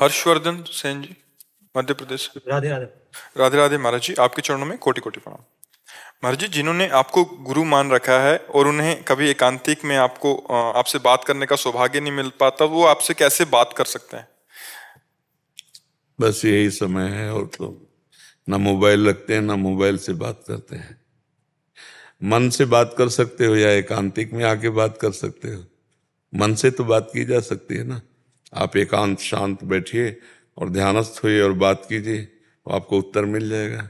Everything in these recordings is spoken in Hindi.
हर्षवर्धन सेन जी, मध्य प्रदेश से। राधे राधे। राधे राधे महाराज जी, आपके चरणों में कोटि कोटि प्रणाम। महाराज जी, जिन्होंने आपको गुरु मान रखा है और उन्हें कभी एकांतिक में आपको आपसे बात करने का सौभाग्य नहीं मिल पाता, वो आपसे कैसे बात कर सकते हैं? बस यही समय है, और तो ना मोबाइल रखते हैं ना मोबाइल से बात करते हैं। मन से बात कर सकते हो या एकांतिक में आके बात कर सकते हो। मन से तो बात की जा सकती है ना। आप एकांत शांत बैठिए और ध्यानस्थ होइए और बात कीजिए, तो आपको उत्तर मिल जाएगा।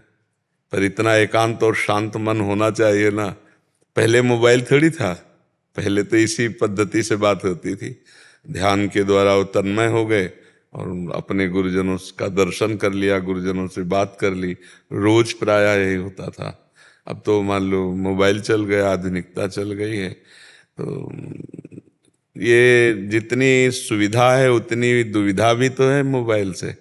पर इतना एकांत और शांत मन होना चाहिए ना। पहले मोबाइल थोड़ी था, पहले तो इसी पद्धति से बात होती थी। ध्यान के द्वारा वो तन्मय हो गए और अपने गुरुजनों का दर्शन कर लिया, गुरुजनों से बात कर ली। रोज प्रायः यही होता था। अब तो मान लो मोबाइल चल गया, आधुनिकता चल गई है, तो ये जितनी सुविधा है उतनी दुविधा भी तो है मोबाइल से।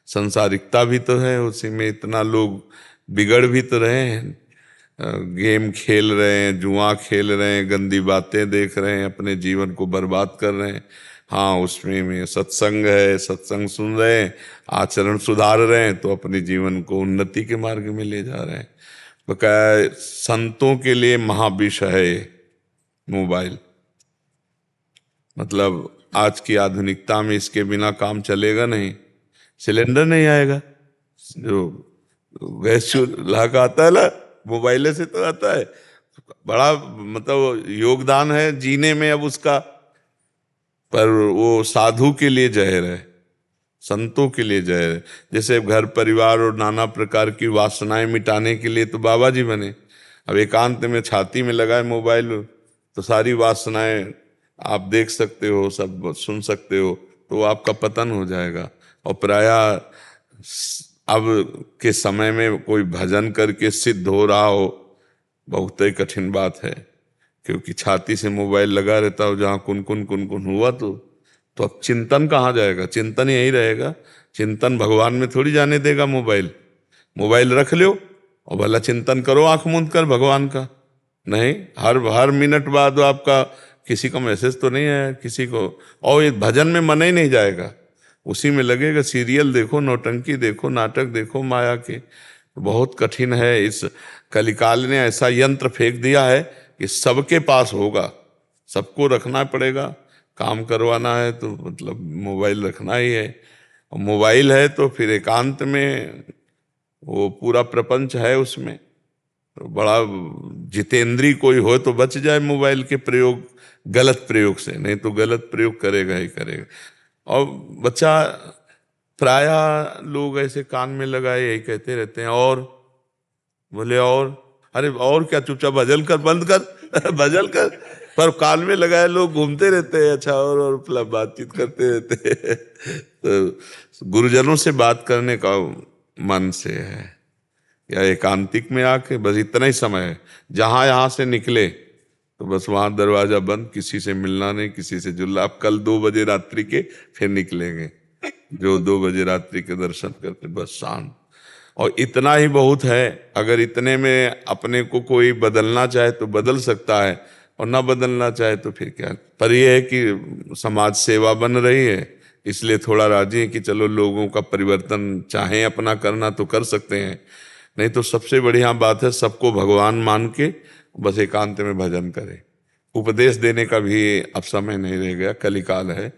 संसारिकता भी तो है उसी में। इतना लोग बिगड़ भी तो रहे हैं, गेम खेल रहे हैं, जुआ खेल रहे हैं, गंदी बातें देख रहे हैं, अपने जीवन को बर्बाद कर रहे हैं। हाँ, उसमें में सत्संग है, सत्संग सुन रहे हैं, आचरण सुधार रहे हैं, तो अपने जीवन को उन्नति के मार्ग में ले जा रहे हैं। बकाया संतों के लिए महाविष है ये मोबाइल। मतलब आज की आधुनिकता में इसके बिना काम चलेगा नहीं। सिलेंडर नहीं आएगा, जो गैस चूल्हा का आता है ना, मोबाइल से तो आता है। बड़ा मतलब योगदान है जीने में अब उसका, पर वो साधु के लिए जहर है, संतों के लिए जहर है। जैसे घर परिवार और नाना प्रकार की वासनाएं मिटाने के लिए तो बाबा जी बने। अब एकांत में छाती में लगाए मोबाइल, तो सारी वासनाएं आप देख सकते हो, सब सुन सकते हो, तो आपका पतन हो जाएगा। और प्रायः अब के समय में कोई भजन करके सिद्ध हो रहा हो, बहुत ही कठिन बात है। क्योंकि छाती से मोबाइल लगा रहता हो, जहाँ कुन कुन हुआ तो अब चिंतन कहाँ जाएगा? चिंतन यही रहेगा। चिंतन भगवान में थोड़ी जाने देगा मोबाइल। मोबाइल रख लो और भला चिंतन करो आंख मूंद कर भगवान का। नहीं, हर मिनट बाद आपका किसी का मैसेज तो नहीं आया किसी को, और ये भजन में मन ही नहीं जाएगा, उसी में लगेगा। सीरियल देखो, नौटंकी देखो, नाटक देखो माया के। बहुत कठिन है। इस कलिकाल ने ऐसा यंत्र फेंक दिया है कि सबके पास होगा, सबको रखना पड़ेगा। काम करवाना है तो मतलब मोबाइल रखना ही है, और मोबाइल है तो फिर एकांत में वो पूरा प्रपंच है उसमें। तो बड़ा जितेंद्री कोई हो तो बच जाए मोबाइल के प्रयोग, गलत प्रयोग से, नहीं तो गलत प्रयोग करेगा ही करेगा। और बच्चा प्रायः लोग ऐसे कान में लगाए यही कहते रहते हैं, और बोले और, अरे और क्या, चुपचाप भजन कर, बंद कर भजन कर। पर कान में लगाए लोग घूमते रहते हैं, अच्छा और मतलब बातचीत करते रहते हैं। तो गुरुजनों से बात करने का मन से है, या एकांतिक में आके बस इतना ही समय है। जहाँ यहाँ से निकले तो बस वहाँ दरवाजा बंद, किसी से मिलना नहीं, किसी से जुड़ना। अब कल 2 बजे रात्रि के फिर निकलेंगे, जो 2 बजे रात्रि के दर्शन करते, बस शांत। और इतना ही बहुत है। अगर इतने में अपने को कोई बदलना चाहे तो बदल सकता है, और ना बदलना चाहे तो फिर क्या। पर यह है कि समाज सेवा बन रही है, इसलिए थोड़ा राजी है कि चलो लोगों का परिवर्तन चाहें अपना करना तो कर सकते हैं। नहीं तो सबसे बढ़िया बात है सबको भगवान मान के बस एकांत में भजन करें। उपदेश देने का भी अब समय नहीं रह गया, कलिकाल है।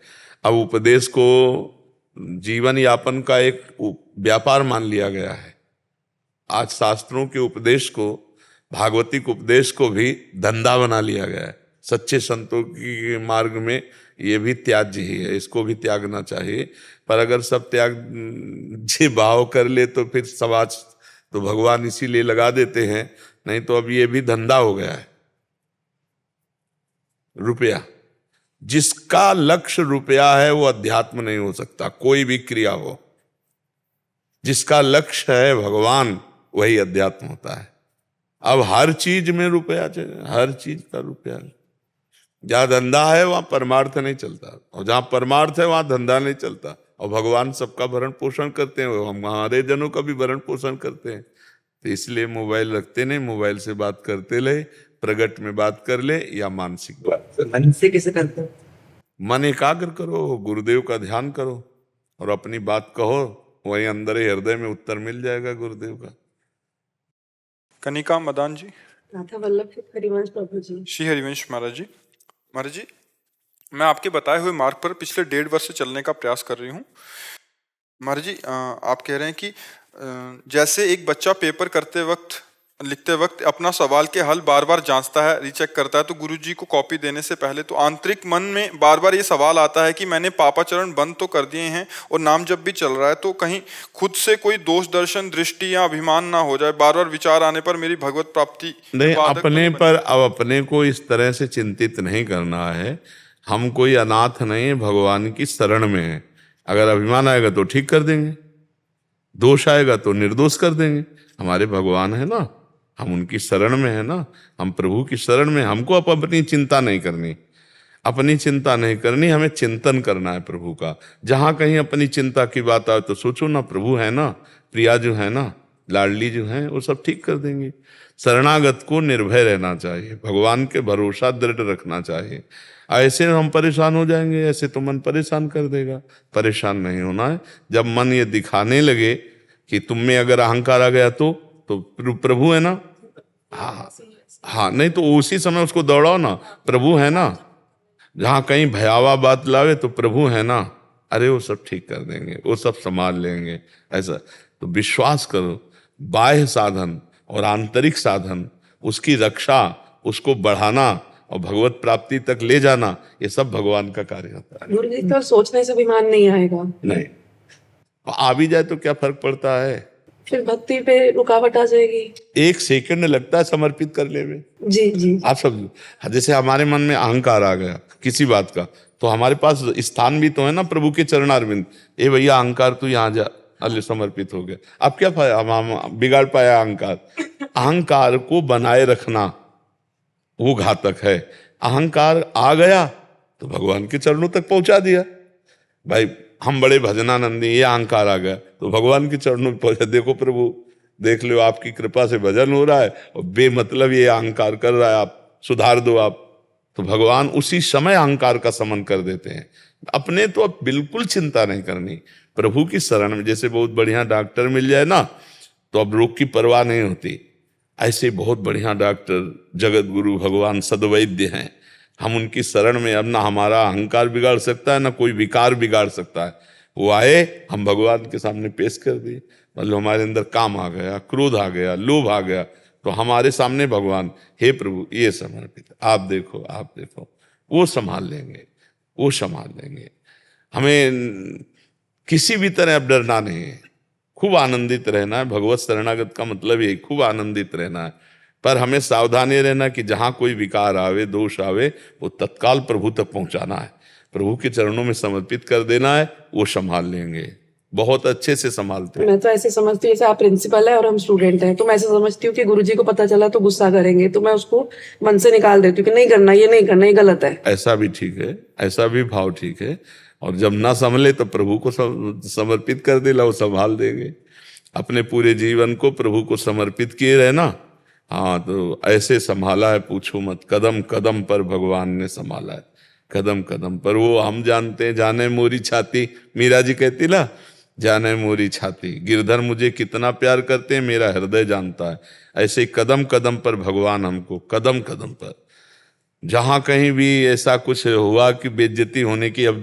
अब उपदेश को जीवन यापन का एक व्यापार मान लिया गया है। आज शास्त्रों के उपदेश को, भागवतिक उपदेश को भी धंधा बना लिया गया है। सच्चे संतों की मार्ग में ये भी त्याज्य ही है, इसको भी त्यागना चाहिए। पर अगर सब त्याग जी भाव कर ले तो फिर समाज तो भगवान इसीलिए लगा देते हैं। नहीं तो अब ये भी धंधा हो गया है, रुपया। जिसका लक्ष्य रुपया है वो अध्यात्म नहीं हो सकता, कोई भी क्रिया हो। जिसका लक्ष्य है भगवान, वही अध्यात्म होता है। अब हर चीज में रुपया चाहिए, हर चीज का रुपया। जहां धंधा है वहां परमार्थ नहीं चलता, और जहां परमार्थ है वहां धंधा नहीं चलता। और भगवान सबका भरण पोषण करते हैं, हम हमारे जनों का भी भरण पोषण करते हैं। तो इसलिए मोबाइल रखते नहीं, मोबाइल से बात करते रहे, प्रगट में बात कर ले या मानसिक बात। मन से कैसे करते हो? मन एकाग्र करो, गुरुदेव का ध्यान करो, और अपनी बात कहो, वहीं अंदर ही हृदय में उत्तर मिल जाएगा गुरुदेव का। कनिका मदान जी। राधा वल्लभ हरिवंश प्रभु जी। श्री हरिवंश महाराज जी। महाराज जी, मैं आपके बताए हुए मार्ग पर पिछले 1.5 वर्ष से चलने का प्रयास कर रही हूँ। महाराज जी, आप कह रहे हैं कि जैसे एक बच्चा पेपर लिखते वक्त अपना सवाल के हल बार बार जांचता है, रीचेक करता है, तो गुरुजी को कॉपी देने से पहले तो आंतरिक मन में बार बार ये सवाल आता है कि मैंने पापाचरण बंद तो कर दिए हैं और नाम जब भी चल रहा है, तो कहीं खुद से कोई दोष दर्शन, दृष्टि या अभिमान ना हो जाए। बार बार विचार आने पर मेरी भगवत प्राप्ति नहीं, बाधक तो अपने नहीं पर अब अपने को इस तरह से चिंतित नहीं करना है। हम कोई अनाथ नहीं है, भगवान की शरण में है। अगर अभिमान आएगा तो ठीक कर देंगे, दोष आएगा तो निर्दोष कर देंगे। हमारे भगवान है ना, हम उनकी शरण में है ना, हम प्रभु की शरण में। हमको अब अपनी चिंता नहीं करनी, अपनी चिंता नहीं करनी, हमें चिंतन करना है प्रभु का। जहां कहीं अपनी चिंता की बात आए तो सोचो ना, प्रभु है ना, प्रिया जो है ना, लाडली जो है, वो सब ठीक कर देंगे। शरणागत को निर्भय रहना चाहिए, भगवान के भरोसा दृढ़ रखना चाहिए। ऐसे हम परेशान हो जाएंगे, ऐसे तो मन परेशान कर देगा। परेशान नहीं होना है। जब मन ये दिखाने लगे कि तुम में अगर अहंकार आ गया तो प्रभु है ना, हाँ हाँ, नहीं तो उसी समय उसको दौड़ाओ ना, प्रभु है ना। जहां कहीं भयावह बात लावे तो प्रभु है ना, अरे वो सब ठीक कर देंगे, वो सब संभाल लेंगे। ऐसा तो विश्वास करो। बाह्य साधन और आंतरिक साधन, उसकी रक्षा, उसको बढ़ाना और भगवत प्राप्ति तक ले जाना, ये सब भगवान का कार्य होता है। गुरु जी, तो सोचने से अभिमान नहीं आएगा? नहीं, आ भी जाए तो क्या फर्क पड़ता है। फिर भक्ति पे रुकावट आ जाएगी। 1 सेकंड लगता है समर्पित करने में। जी जी। आप सब, जैसे हमारे मन में अहंकार आ गया किसी बात का, तो हमारे पास स्थान भी तो है ना प्रभु के चरणारविंद। ए भैया अहंकार तू यहाँ जा, अल्ले समर्पित हो गया। अब क्या पाया, हम बिगाड़ पाया अहंकार। अहंकार को बनाए रखना वो घातक है। अहंकार आ गया तो भगवान के चरणों तक पहुंचा दिया। भाई हम बड़े भजनानंदी, ये अहंकार आ गया तो भगवान के चरणों में पहुंचा। देखो प्रभु, देख लो आपकी कृपा से भजन हो रहा है और बेमतलब ये अहंकार कर रहा है, आप सुधार दो आप। तो भगवान उसी समय अहंकार का समन कर देते हैं। अपने तो अब बिल्कुल चिंता नहीं करनी, प्रभु की शरण में। जैसे बहुत बढ़िया डॉक्टर मिल जाए ना तो अब रोग की परवाह नहीं होती, ऐसे बहुत बढ़िया डॉक्टर जगत गुरु भगवान सद्वैद्य हैं। हम उनकी शरण में, अब ना हमारा अहंकार बिगाड़ सकता है, ना कोई विकार बिगाड़ सकता है। वो आए, हम भगवान के सामने पेश कर दिए। मतलब हमारे अंदर काम आ गया, क्रोध आ गया, लोभ आ गया, तो हमारे सामने भगवान, हे प्रभु ये समर्पित, आप देखो आप देखो, वो संभाल लेंगे, वो संभाल लेंगे। हमें किसी भी तरह अब डरना नहीं है, खूब आनंदित रहना है। भगवत शरणागत का मतलब यही, खूब आनंदित रहना है। पर हमें सावधानी रहना कि जहां कोई विकार आवे, दोष आवे, वो तत्काल प्रभु तक पहुंचाना है, प्रभु के चरणों में समर्पित कर देना है। वो संभाल लेंगे, बहुत अच्छे से संभालते हैं। मैं तो ऐसे समझती हूँ, जैसे आप प्रिंसिपल है और हम स्टूडेंट हैं, तो मैं ऐसे समझती हूँ कि गुरुजी को पता चला तो गुस्सा करेंगे, तो मैं उसको मन से निकाल देती हूँ कि नहीं करना, ये नहीं करना, ये गलत है। ऐसा भी ठीक है, ऐसा भी भाव ठीक है। और जब ना संभले तो प्रभु को समर्पित कर दे, वो संभाल देंगे। अपने पूरे जीवन को प्रभु को समर्पित किए रहना। हाँ, तो ऐसे संभाला है, पूछो मत। कदम कदम पर भगवान ने संभाला है, कदम कदम पर। वो हम जानते हैं, जाने मोरी छाती, मीरा जी कहती ना, जाने मोरी छाती, गिरधर मुझे कितना प्यार करते हैं, मेरा हृदय जानता है। ऐसे ही कदम कदम पर भगवान हमको, कदम कदम पर, जहां कहीं भी ऐसा कुछ हुआ कि बेइज्जती होने की अब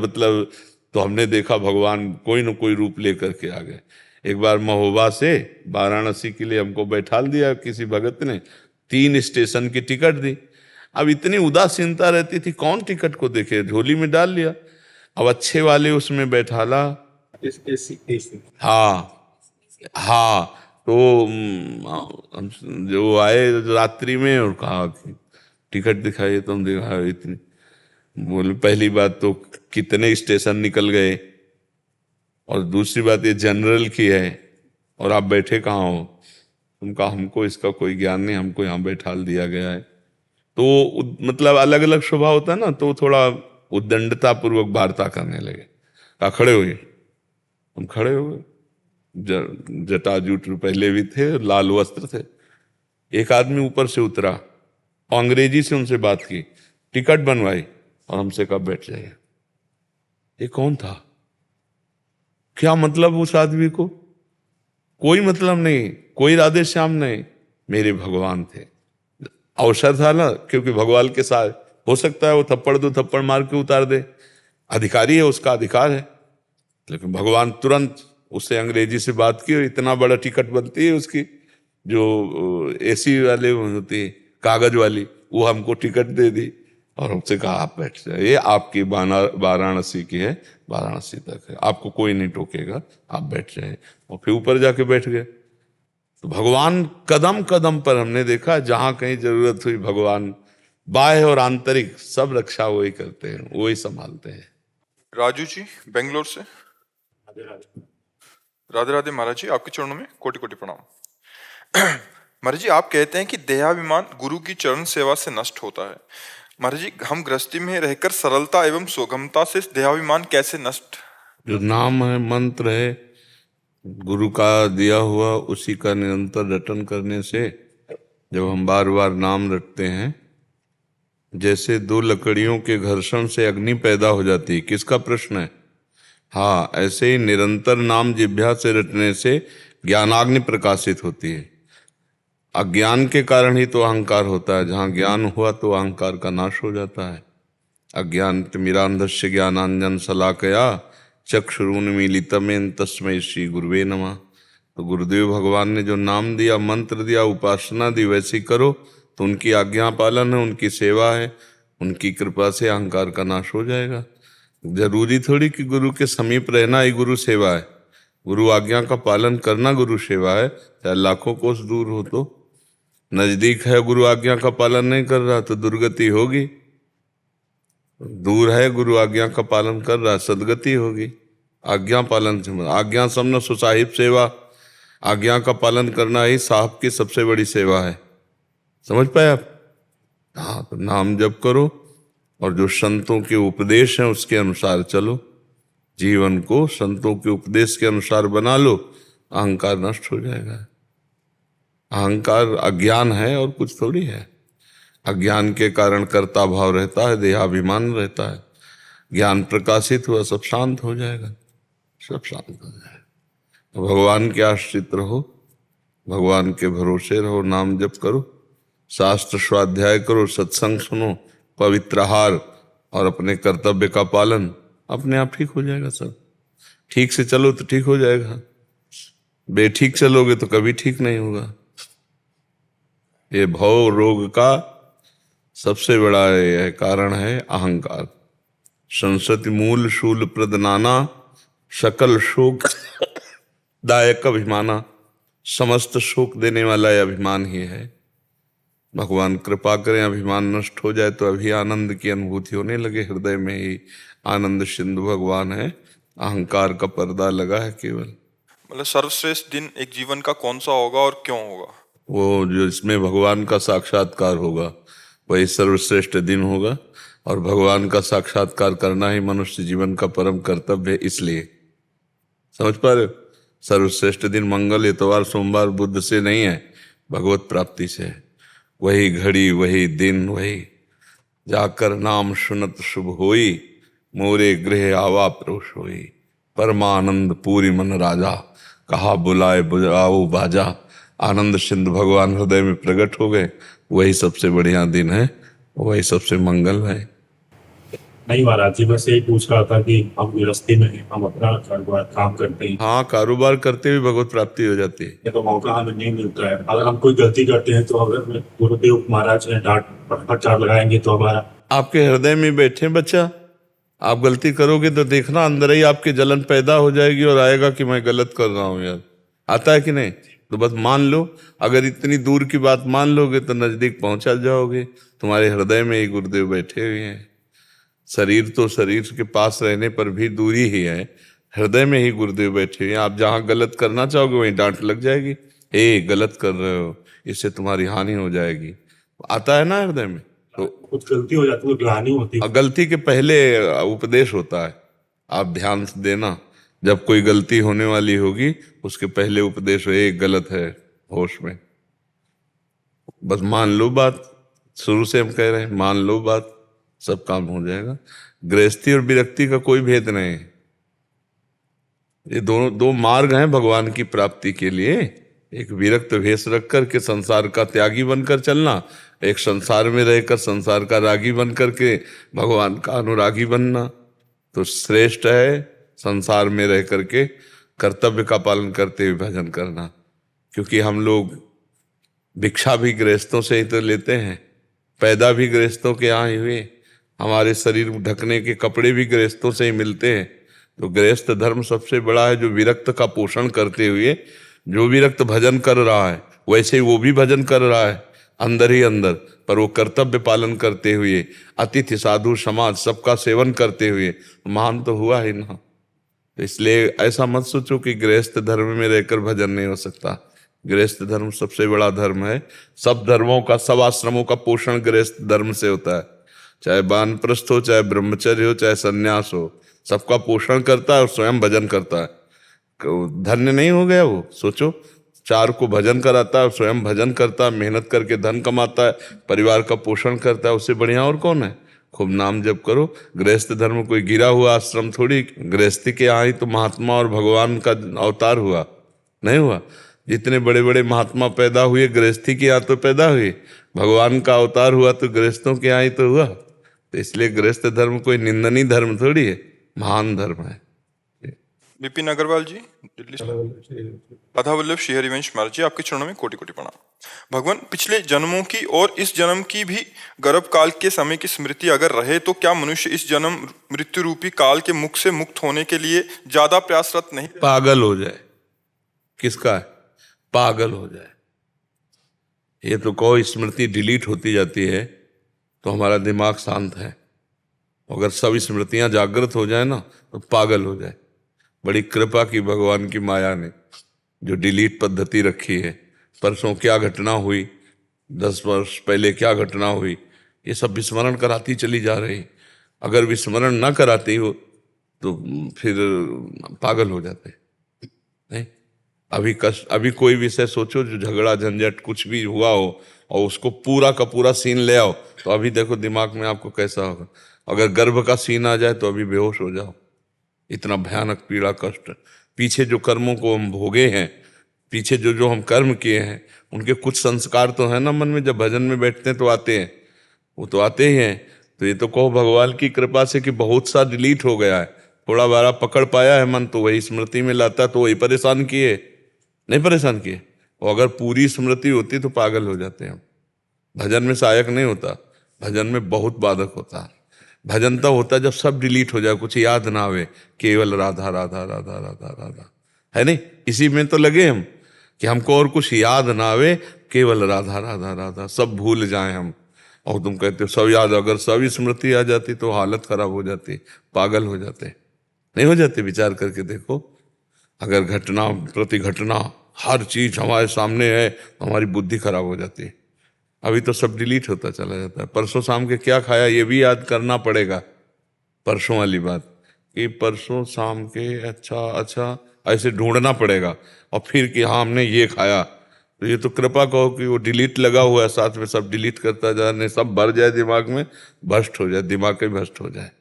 मतलब, तो हमने देखा भगवान कोई न कोई रूप लेकर के आ गए। एक बार महोबा से वाराणसी के लिए हमको बैठाल दिया किसी भगत ने, 3 स्टेशन की टिकट दी। अब इतनी उदासीनता रहती थी, कौन टिकट को देखे, झोली में डाल लिया। अब अच्छे वाले उसमें बैठाला, हाँ हाँ, तो हम जो आए रात्रि में और कहा कि टिकट दिखाइए, तुम दिखा। इतनी बोले, पहली बात तो कितने स्टेशन निकल गए, और दूसरी बात ये जनरल की है और आप बैठे कहाँ हो। तुम कहा हमको इसका कोई ज्ञान नहीं, हमको यहाँ बैठाल दिया गया है। तो मतलब अलग अलग स्वभाव होता है ना, तो थोड़ा उद्दंडता पूर्वक वार्ता करने लगे। कहा खड़े हुए, हम खड़े हो गए। जटाजूट पहले भी थे, लाल वस्त्र थे। एक आदमी ऊपर से उतरा, अंग्रेजी से उनसे बात की, टिकट बनवाई और हमसे कहा बैठ जाइए। ये कौन था? क्या मतलब उस आदमी को? कोई मतलब नहीं, कोई राधे श्याम नहीं, मेरे भगवान थे। अवसर था ना, क्योंकि भगवान के साथ हो सकता है वो थप्पड़ दो थप्पड़ मार के उतार दे, अधिकारी है, उसका अधिकार है। लेकिन भगवान तुरंत उससे अंग्रेजी से बात की और इतना बड़ा टिकट बनती है उसकी, जो एसी वाले होती है कागज वाली, वो हमको टिकट दे दी और हमसे कहा आप बैठ जाइए, ये आपकी वाराणसी की है, वाराणसी तक है, आपको कोई नहीं टोकेगा, आप बैठ जाइए। और फिर ऊपर जाके बैठ गए। तो भगवान कदम कदम पर हमने देखा, जहां कहीं जरूरत हुई भगवान बाह्य और आंतरिक सब रक्षा वही करते हैं, वही संभालते हैं। राजू जी बेंगलोर से। राधे राधे महाराज जी, आपके चरणों में कोटि कोटि प्रणाम। महाराज जी, आप कहते हैं कि देहाभिमान गुरु की चरण सेवा से नष्ट होता है। महाराज जी, हम गृहस्थी में रहकर सरलता एवं सुगमता से देहाभिमान कैसे नष्ट? जो नाम है, मंत्र है, गुरु का दिया हुआ, उसी का निरंतर रटन करने से, जब हम बार बार नाम रटते हैं, जैसे दो लकड़ियों के घर्षण से अग्नि पैदा हो जाती है, किसका प्रश्न है? हाँ, ऐसे ही निरंतर नाम जिह्वा से रटने से ज्ञानाग्नि प्रकाशित होती है। अज्ञान के कारण ही तो अहंकार होता है, जहाँ ज्ञान हुआ तो अहंकार का नाश हो जाता है। अज्ञान तिमिरांधस्य ज्ञानांजन शलाकया चक्षुरुन्मीलितमेन तस्मै श्री गुरुवे नमः। तो गुरुदेव भगवान ने जो नाम दिया, मंत्र दिया, उपासना दी, वैसी करो तो उनकी आज्ञा पालन है, उनकी सेवा है, उनकी कृपा से अहंकार का नाश हो जाएगा। जरूरी थोड़ी कि गुरु के समीप रहना ही गुरु सेवा है, गुरु आज्ञा का पालन करना गुरु सेवा है, चाहे लाखों कोस दूर हो। तो नजदीक है, गुरु आज्ञा का पालन नहीं कर रहा तो दुर्गति होगी, दूर है, गुरु आज्ञा का पालन कर रहा, सदगति होगी। आज्ञा पालन से, आज्ञा समन सुसाहिब सेवा, आज्ञा का पालन करना ही साहब की सबसे बड़ी सेवा है। समझ पाए आप? हाँ, तो नाम जप करो और जो संतों के उपदेश हैं उसके अनुसार चलो, जीवन को संतों के उपदेश के अनुसार बना लो, अहंकार नष्ट हो जाएगा। अहंकार अज्ञान है और कुछ थोड़ी है। अज्ञान के कारण कर्ता भाव रहता है, देहाभिमान रहता है। ज्ञान प्रकाशित हुआ, सब शांत हो जाएगा, सब शांत हो जाएगा। तो भगवान के आश्रित रहो, भगवान के भरोसे रहो, नाम जप करो, शास्त्र स्वाध्याय करो, सत्संग सुनो, पवित्र आहार और अपने कर्तव्य का पालन, अपने आप ठीक हो जाएगा सब। ठीक से चलो तो ठीक हो जाएगा, बेठीक चलोगे तो कभी ठीक नहीं होगा। ये भव रोग का सबसे बड़ा यह कारण है अहंकार। संसति मूल शूल प्रद नाना, सकल शोक दायक अभिमाना। समस्त शोक देने वाला यह अभिमान ही है। भगवान कृपा करें, अभिमान नष्ट हो जाए तो अभी आनंद की अनुभूति होने लगे। हृदय में ही आनंद सिंधु भगवान है, अहंकार का पर्दा लगा है केवल। मतलब सर्वश्रेष्ठ दिन एक जीवन का कौन सा होगा और क्यों होगा? वो जो इसमें भगवान का साक्षात्कार होगा वही सर्वश्रेष्ठ दिन होगा, और भगवान का साक्षात्कार करना ही मनुष्य जीवन का परम कर्तव्य है। इसलिए समझ पा रहे हो? सर्वश्रेष्ठ दिन मंगल, इतवार, सोमवार, बुध से नहीं है, भगवत प्राप्ति से है। वही घड़ी, वही दिन, वही जाकर नाम सुनत शुभ होई, मोरे गृह आवा प्रोष होई। परमानंद पूरी मन राजा, कहा बुलाए बुलाओ बाजा। आनंद सिंधु भगवान हृदय में प्रकट हो गए, वही सबसे बढ़िया दिन है, वही सबसे मंगल है। नहीं महाराज जी, बस यही पूछ रहा था कि हम गृहस्थी में हैं, हम अपना कारोबार काम करते हैं, हाँ, कारोबार करते हुए भगवत प्राप्ति हो जाती है। ये तो मौका हमें नहीं मिलता है। अगर हम कोई गलती करते हैं तो अगर गुरुदेव महाराज ने डांट प्रचार लगाएंगे तो हमारा। आपके हृदय में बैठे बच्चा, आप गलती करोगे तो देखना अंदर ही आपकी जलन पैदा हो जाएगी और आएगा कि मैं गलत कर रहा हूं यार। आता है कि नहीं? तो बस मान लो, अगर इतनी दूर की बात मान लोगे तो नजदीक पहुंचा जाओगे। तुम्हारे हृदय में ही गुरुदेव बैठे हुए हैं। शरीर तो शरीर के पास रहने पर भी दूरी ही है, हृदय में ही गुरुदेव बैठे हुए हैं। आप जहां गलत करना चाहोगे वहीं डांट लग जाएगी, ए गलत कर रहे हो, इससे तुम्हारी हानि हो जाएगी। आता है ना हृदय में। तो कुछ गलती हो जाती है, ग्लानि होती है। गलती के पहले उपदेश होता है, आप ध्यान से देना। जब कोई गलती होने वाली होगी उसके पहले उपदेश हो, एक गलत है, होश में। बस मान लो बात, शुरू से हम कह रहे हैं मान लो बात, सब काम हो जाएगा। गृहस्थी और विरक्ति का कोई भेद नहीं है। ये दोनों दो मार्ग हैं भगवान की प्राप्ति के लिए। एक विरक्त वेश रख कर के संसार का त्यागी बनकर चलना, एक संसार में रहकर संसार का रागी बन करके भगवान का अनुरागी बनना। तो श्रेष्ठ है संसार में रह करके कर्तव्य का पालन करते हुए भजन करना। क्योंकि हम लोग भिक्षा भी गृहस्थों से ही तो लेते हैं, पैदा भी गृहस्थों के यहाँ ही हुए, हमारे शरीर ढकने के कपड़े भी गृहस्थों से ही मिलते हैं। तो गृहस्थ धर्म सबसे बड़ा है, जो विरक्त का पोषण करते हुए, जो विरक्त भजन कर रहा है वैसे ही वो भी भजन कर रहा है अंदर ही अंदर, पर वो कर्तव्य पालन करते हुए, अतिथि साधु समाज सबका सेवन करते हुए महान तो हुआ ही ना। तो इसलिए ऐसा मत सोचो कि गृहस्थ धर्म में रहकर भजन नहीं हो सकता। गृहस्थ धर्म सबसे बड़ा धर्म है। सब धर्मों का, सब आश्रमों का पोषण गृहस्थ धर्म से होता है। चाहे वानप्रस्थ हो, चाहे ब्रह्मचर्य हो, चाहे सन्यास हो, सबका पोषण करता है और स्वयं भजन करता है। धन्य नहीं हो गया वो? सोचो, चार को भजन कराता है, स्वयं भजन करता है, मेहनत करके धन कमाता है, परिवार का पोषण करता है, उससे बढ़िया और कौन है? खूब नाम जप करो। गृहस्थ धर्म कोई गिरा हुआ आश्रम थोड़ी। गृहस्थी के यहाँ ही तो महात्मा और भगवान का अवतार हुआ, नहीं हुआ? जितने बड़े बड़े महात्मा पैदा हुए गृहस्थी के यहाँ तो पैदा हुए, भगवान का अवतार हुआ तो गृहस्थों के यहाँ ही तो हुआ। तो इसलिए गृहस्थ धर्म कोई निंदनीय धर्म थोड़ी है, महान धर्म है। विपिन अग्रवाल जी, दिल्ली से। राधा वल्लभ श्री हरिवंश महाराज जी, आपके चरणों में कोटि कोटि प्रणाम। भगवान, पिछले जन्मों की और इस जन्म की भी गर्भ काल के समय की स्मृति अगर रहे तो क्या मनुष्य इस जन्म मृत्यु रूपी काल के मुख से मुक्त होने के लिए ज्यादा प्रयासरत नहीं? पागल हो जाए। किसका है? पागल हो जाए। ये तो कहो स्मृति डिलीट होती जाती है तो हमारा दिमाग शांत है। अगर सब स्मृतियां जागृत हो जाए ना तो पागल हो जाए। बड़ी कृपा की भगवान की माया ने जो डिलीट पद्धति रखी है। परसों क्या घटना हुई, 10 वर्ष पहले क्या घटना हुई, ये सब विस्मरण कराती चली जा रही। अगर विस्मरण ना कराती हो तो फिर पागल हो जाते। नहीं, अभी कोई विषय सोचो जो झगड़ा झंझट कुछ भी हुआ हो और उसको पूरा का पूरा सीन ले आओ तो अभी देखो दिमाग में आपको कैसा होगा। अगर गर्भ का सीन आ जाए तो अभी बेहोश हो जाओ। इतना भयानक पीड़ा कष्ट। पीछे जो कर्मों को हम भोगे हैं, पीछे जो जो हम कर्म किए हैं, उनके कुछ संस्कार तो है ना मन में। जब भजन में बैठते हैं तो आते हैं, वो तो आते ही हैं। तो ये तो कहो भगवान की कृपा से कि बहुत सा डिलीट हो गया है। थोड़ा बारा पकड़ पाया है मन तो वही स्मृति में लाता, तो वही परेशान किए, नहीं परेशान किए। और अगर पूरी स्मृति होती तो पागल हो जाते हैं। भजन में सहायक नहीं होता, भजन में बहुत बाधक होता है। भजन तब होता है जब सब डिलीट हो जाए, कुछ याद ना आवे, केवल राधा राधा राधा राधा राधा, है नहीं? इसी में तो लगे हम कि हमको और कुछ याद ना आवे, केवल राधा राधा राधा, सब भूल जाएं हम। और तुम कहते हो सब याद, अगर सब स्मृति आ जाती तो हालत खराब हो जाती, पागल हो जाते, नहीं हो जाते? विचार करके देखो, अगर घटना प्रति घटना हर चीज हमारे सामने है तो हमारी बुद्धि खराब हो जाती है। अभी तो सब डिलीट होता चला जाता है। परसों शाम के क्या खाया ये भी याद करना पड़ेगा। परसों वाली बात कि परसों शाम के अच्छा ऐसे ढूंढना पड़ेगा और फिर कि हाँ हमने ये खाया। तो ये तो कृपा कहो कि वो डिलीट लगा हुआ है, साथ में सब डिलीट करता जाए, सब भर जाए दिमाग में, भ्रष्ट हो जाए, दिमाग के भ्रष्ट हो जाए।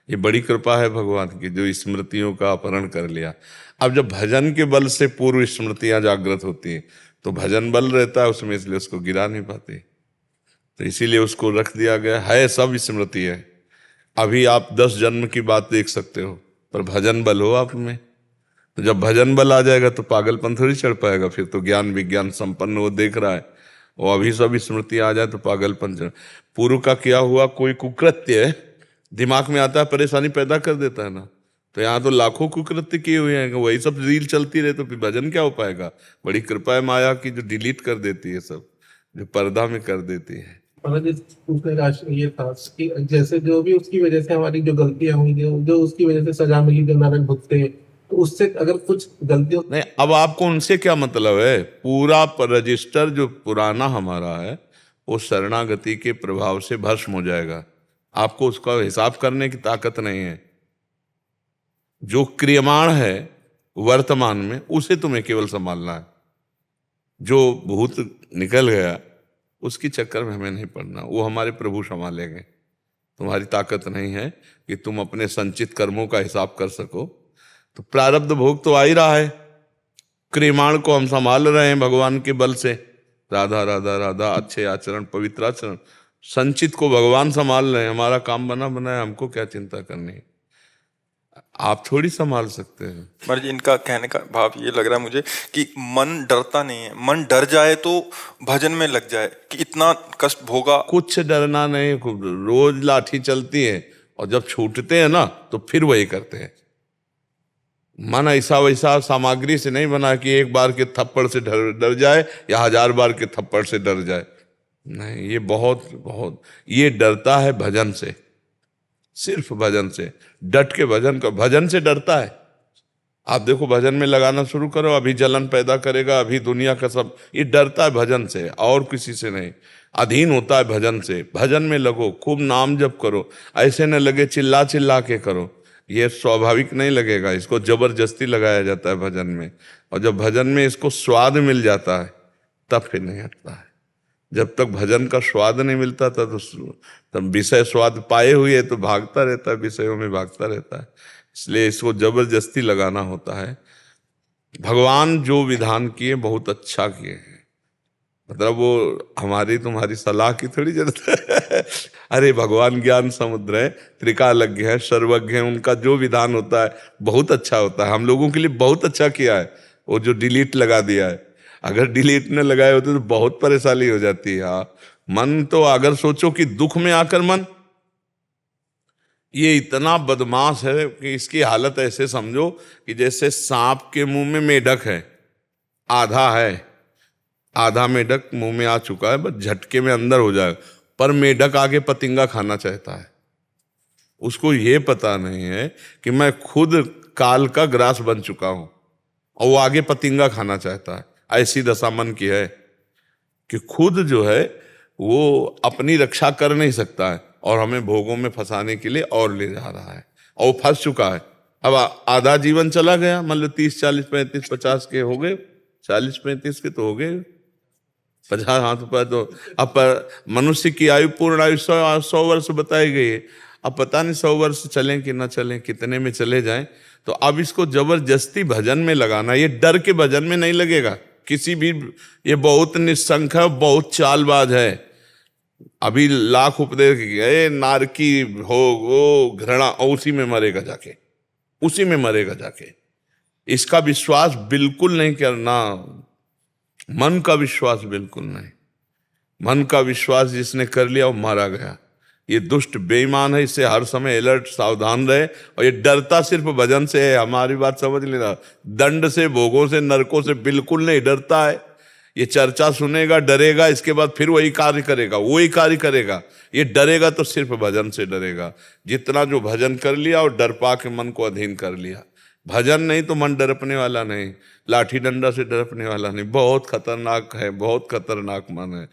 ये बड़ी कृपा है भगवान की जो स्मृतियों का अपहरण कर लिया। अब जब भजन के बल से पूर्व स्मृतियां जागृत होती हैं तो भजन बल रहता है उसमें, इसलिए उसको गिरा नहीं पाते। तो इसीलिए उसको रख दिया गया है, सब स्मृति है। अभी आप 10 जन्म की बात देख सकते हो पर भजन बल हो आप में। तो जब भजन बल आ जाएगा तो पागलपन थोड़ी चढ़ पाएगा। फिर तो ज्ञान विज्ञान संपन्न वो देख रहा है, और अभी सब स्मृति आ जाए तो पागलपन चढ़। पूर्व का किया हुआ कोई कुकृत्य दिमाग में आता है, परेशानी पैदा कर देता है ना। तो यहाँ तो लाखों कुकृत्य किए हुए हैं, वही सब रील चलती रहे तो फिर भजन क्या हो पाएगा? बड़ी कृपा है माया की जो डिलीट कर देती है सब, जो पर्दा में कर देती है। ये था कि जैसे जो भी उसकी वजह से हमारी जो गलतियां हुई, जो उसकी वजह से सजा मिली, जो नरक भुगते, तो उससे अगर कुछ गलतियों नहीं, अब आपको उनसे क्या मतलब है? पूरा रजिस्टर जो पुराना हमारा है वो शरणागति के प्रभाव से भस्म हो जाएगा। आपको उसका हिसाब करने की ताकत नहीं है। जो क्रियमाण है वर्तमान में उसे तुम्हें केवल संभालना है। जो भूत निकल गया उसकी चक्कर में हमें नहीं पड़ना, वो हमारे प्रभु संभालेंगे। तुम्हारी ताकत नहीं है कि तुम अपने संचित कर्मों का हिसाब कर सको। तो प्रारब्ध भोग तो आ ही रहा है। क्रियमाण को हम संभाल रहे हैं भगवान के बल से, राधा राधा राधा, अच्छे आचरण, पवित्र आचरण। संचित को भगवान संभाल रहे हैं, हमारा काम बना बनाए, हमको क्या चिंता करनी है, आप थोड़ी संभाल सकते हैं। महाराज जी, इनका कहने का भाव ये लग रहा है मुझे कि मन डरता नहीं है, मन डर जाए तो भजन में लग जाए कि इतना कष्ट भोगा। कुछ डरना नहीं, रोज लाठी चलती है और जब छूटते हैं ना तो फिर वही करते हैं। मन ऐसा वैसा सामग्री से नहीं बना कि एक बार के थप्पड़ से डर जाए या 1000 बार के थप्पड़ से डर जाए, नहीं। ये बहुत ये डरता है भजन से, सिर्फ भजन से। डट के भजन से डरता है। आप देखो भजन में लगाना शुरू करो, अभी जलन पैदा करेगा, अभी दुनिया का सब, ये डरता है भजन से और किसी से नहीं। अधीन होता है भजन से। भजन में लगो, खूब नाम जप करो, ऐसे न लगे चिल्ला चिल्ला के करो, ये स्वाभाविक नहीं लगेगा, इसको जबरदस्ती लगाया जाता है भजन में। और जब भजन में इसको स्वाद मिल जाता है तब फिर नहीं हटता है। जब तक भजन का स्वाद नहीं मिलता था तो तब विषय स्वाद पाए हुए तो भागता रहता है, विषयों में भागता रहता है। इसलिए इसको जबरदस्ती लगाना होता है। भगवान जो विधान किए बहुत अच्छा किए हैं, मतलब वो हमारी तुम्हारी सलाह की थोड़ी जरूरत है। अरे भगवान ज्ञान समुद्र है, त्रिकालज्ञ है, सर्वज्ञ है, उनका जो विधान होता है बहुत अच्छा होता है। हम लोगों के लिए बहुत अच्छा किया है वो जो डिलीट लगा दिया है। अगर डिलीट न लगाए होते तो बहुत परेशानी हो जाती है। हाँ, मन तो अगर सोचो कि दुख में आकर मन ये इतना बदमाश है कि इसकी हालत ऐसे समझो कि जैसे सांप के मुंह में मेढक है, आधा है, आधा मेढक मुंह में आ चुका है, बस झटके में अंदर हो जाएगा। पर मेढक आगे पतिंगा खाना चाहता है, उसको ये पता नहीं है कि मैं खुद काल का ग्रास बन चुका हूं और वो आगे पतिंगा खाना चाहता है। ऐसी दशा मन की है कि खुद जो है वो अपनी रक्षा कर नहीं सकता है और हमें भोगों में फंसाने के लिए और ले जा रहा है, और वो फंस चुका है। अब आधा जीवन चला गया, मतलब 30, 40, 35, 50 के हो गए, 40, 35 के तो हो गए, 50 हाथ पर तो। अब मनुष्य की आयु, पूर्ण आयु 100 वर्ष बताई गई है। अब पता नहीं 100 वर्ष चलें कि ना चलें, कितने में चले जाएं। तो अब इसको जबरदस्ती भजन में लगाना, ये डर के भजन में नहीं लगेगा किसी भी। ये बहुत निस्संक है, बहुत चालबाज है। अभी लाख उपदेश गए, नारकी हो वो घृणा, और उसी में मरेगा जाके, उसी में मरेगा जाके। इसका विश्वास बिल्कुल नहीं करना, मन का विश्वास बिल्कुल नहीं। मन का विश्वास जिसने कर लिया वो मारा गया। ये दुष्ट बेईमान है, इससे हर समय अलर्ट सावधान रहे। और ये डरता सिर्फ भजन से है, हमारी बात समझ लेना। दंड से, भोगों से, नरकों से बिल्कुल नहीं डरता है। ये चर्चा सुनेगा, डरेगा, इसके बाद फिर वही कार्य करेगा, वही कार्य करेगा। ये डरेगा तो सिर्फ भजन से डरेगा। जितना जो भजन कर लिया और डर पा के मन को अधीन कर लिया। भजन नहीं तो मन डरपने वाला नहीं, लाठी डंडा से डरपने वाला नहीं। बहुत खतरनाक है, बहुत खतरनाक मन है।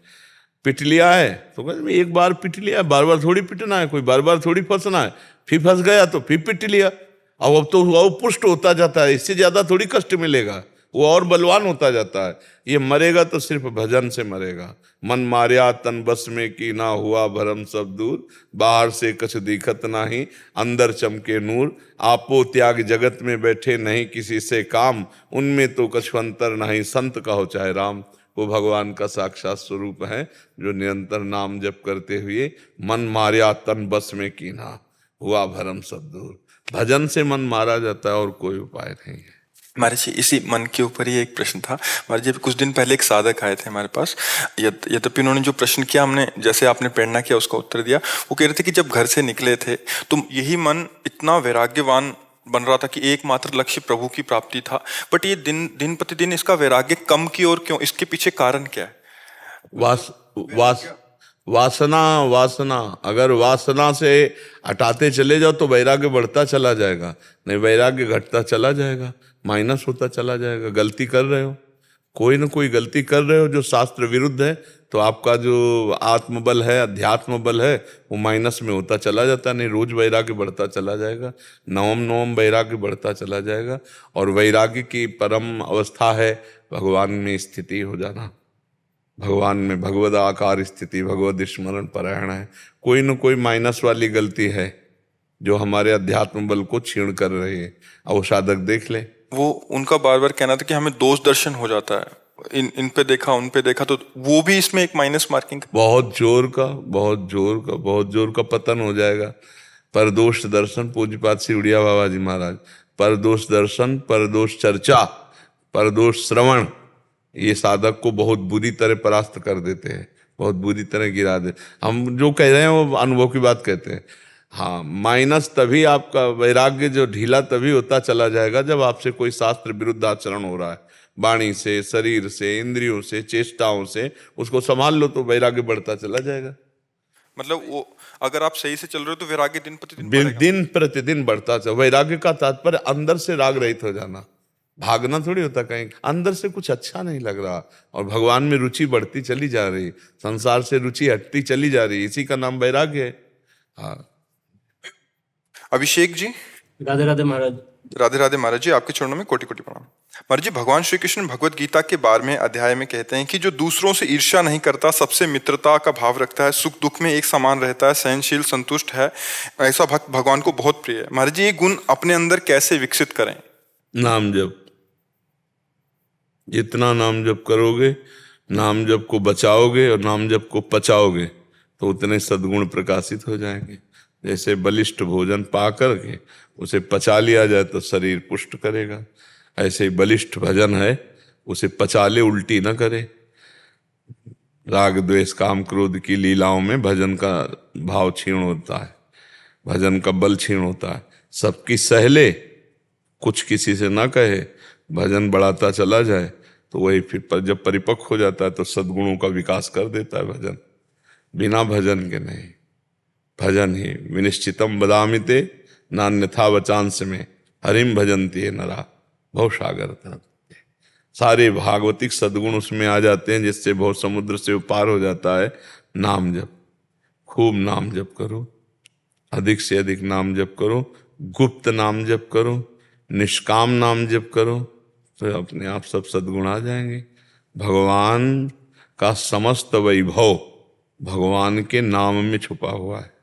पिट लिया है तो एक बार पिट लिया, बार बार थोड़ी पिटना है, कोई बार बार थोड़ी फंसना है। फिर फंस गया तो फिर पिट लिया, अब तो वो पुष्ट होता जाता है, इससे ज्यादा थोड़ी कष्ट मिलेगा, वो और बलवान होता जाता है। ये मरेगा तो सिर्फ भजन से मरेगा। मन मार्या तन बस में की ना, हुआ भरम सब दूर, बाहर से कछ दिखत नाही, अंदर चमके नूर, आपो त्याग जगत में बैठे नहीं किसी से काम, उनमें तो कछ अंतर नहीं, संत कहो चाहे राम। वो भगवान का साक्षात स्वरूप है जो निरंतर नाम जप करते हुए मन मार्या तन बस में कीना, हुआ भरम सब दूर। भजन से मन मारा जाता है और कोई उपाय नहीं है। महाराज जी, इसी मन के ऊपर ही एक प्रश्न था। महाराज जी, कुछ दिन पहले एक साधक आए थे हमारे पास। यद्यपि उन्होंने जो प्रश्न किया, हमने जैसे आपने प्रेरणा किया उसका उत्तर दिया। वो कह रहे थे कि जब घर से निकले थे तो यही मन इतना वैराग्यवान बन रहा था कि एकमात्र लक्ष्य प्रभु की प्राप्ति था, बट ये दिन प्रतिदिन इसका वैराग्य कम की ओर क्यों? इसके पीछे कारण क्या है? वासना अगर वासना से हटाते चले जाओ तो वैराग्य बढ़ता चला जाएगा, नहीं वैराग्य घटता चला जाएगा, माइनस होता चला जाएगा। गलती कर रहे हो, कोई ना कोई गलती कर रहे हो जो शास्त्र विरुद्ध है, तो आपका जो आत्मबल है, अध्यात्म बल है, वो माइनस में होता चला जाता। नहीं, रोज वैराग्य बढ़ता चला जाएगा, नवम वैराग्य बढ़ता चला जाएगा। और वैराग्य की परम अवस्था है भगवान में स्थिति हो जाना, भगवान में भगवद आकार स्थिति, भगवद स्मरण परायण है। कोई न कोई माइनस वाली गलती है, जो हमारे अध्यात्म बल को क्षीण कर रहे हैं। अब वो साधक देख ले। वो उनका बार बार कहना था कि हमें दोष दर्शन हो जाता है, इन पे देखा उन पे देखा, तो वो भी इसमें एक माइनस मार्किंग। बहुत जोर का पतन हो जाएगा। परदोष दर्शन, पूज्यपाद श्री उड़िया बाबा जी महाराज, परदोष दर्शन, परदोष चर्चा, परदोष श्रवण, ये साधक को बहुत बुरी तरह परास्त कर देते हैं, बहुत बुरी तरह गिरा दे। हम जो कह रहे हैं वो अनुभव की बात कहते हैं। हाँ, माइनस तभी आपका वैराग्य जो ढीला तभी होता चला जाएगा जब आपसे कोई शास्त्र विरुद्ध आचरण हो रहा है, वाणी से, शरीर से, इंद्रियों से, चेष्टाओं से, उसको संभाल लो तो वैराग्य बढ़ता चला जाएगा। मतलब वो अगर आप सही से चल रहे हो तो वैराग्य दिन प्रतिदिन बढ़ेगा। दिन प्रतिदिन बढ़ता चला। वैराग्य का तात्पर्य अंदर से राग रहित हो जाना, भागना थोड़ी होता कहीं। अंदर से कुछ अच्छा नहीं लग रहा और भगवान में रुचि बढ़ती चली जा रही, संसार से रुचि हटती चली जा रही, इसी का नाम वैराग्य है। हाँ। अभिषेक जी। राधे राधे महाराज। राधे राधे महाराज जी, आपके चरणों में कोटि कोटि प्रणाम। महाराज जी, भगवान श्री कृष्ण भगवत गीता के 12वें अध्याय में कहते हैं कि जो दूसरों से ईर्ष्या नहीं करता, सबसे मित्रता का भाव रखता है, सुख दुख में एक समान रहता है, सहनशील, संतुष्ट है, ऐसा भक्त भगवान को बहुत प्रिय है। महाराज जी, ये गुण अपने अंदर कैसे विकसित करें? नाम जप। जितना नाम जप करोगे, नाम जप को बचाओगे और नाम जप को पचाओगे तो उतने सद्गुण प्रकाशित हो जाएंगे। जैसे बलिष्ठ भोजन पा करके उसे पचा लिया जाए तो शरीर पुष्ट करेगा, ऐसे ही बलिष्ठ भजन है, उसे पचा ले, उल्टी न करे। राग द्वेष काम क्रोध की लीलाओं में भजन का भाव क्षीण होता है, भजन का बल क्षीण होता है। सबकी सहले, कुछ किसी से ना कहे, भजन बढ़ाता चला जाए तो वही फिर जब परिपक्व हो जाता है तो सद्गुणों का विकास कर देता है भजन। बिना भजन के नहीं, भजन ही विनिश्चितम बदामिते नान्यथा वचांस में हरिम भजन्ति ये नरा भव सागर तरफ। सारे भागवतिक सद्गुण उसमें आ जाते हैं, जिससे बहुत समुद्र से पार हो जाता है। नाम जप, खूब नाम जप करो, अधिक से अधिक नाम जप करो, गुप्त नाम जप करो, निष्काम नाम जप करो, तो अपने आप सब सद्गुण आ जाएंगे। भगवान का समस्त वैभव भगवान के नाम में छुपा हुआ है।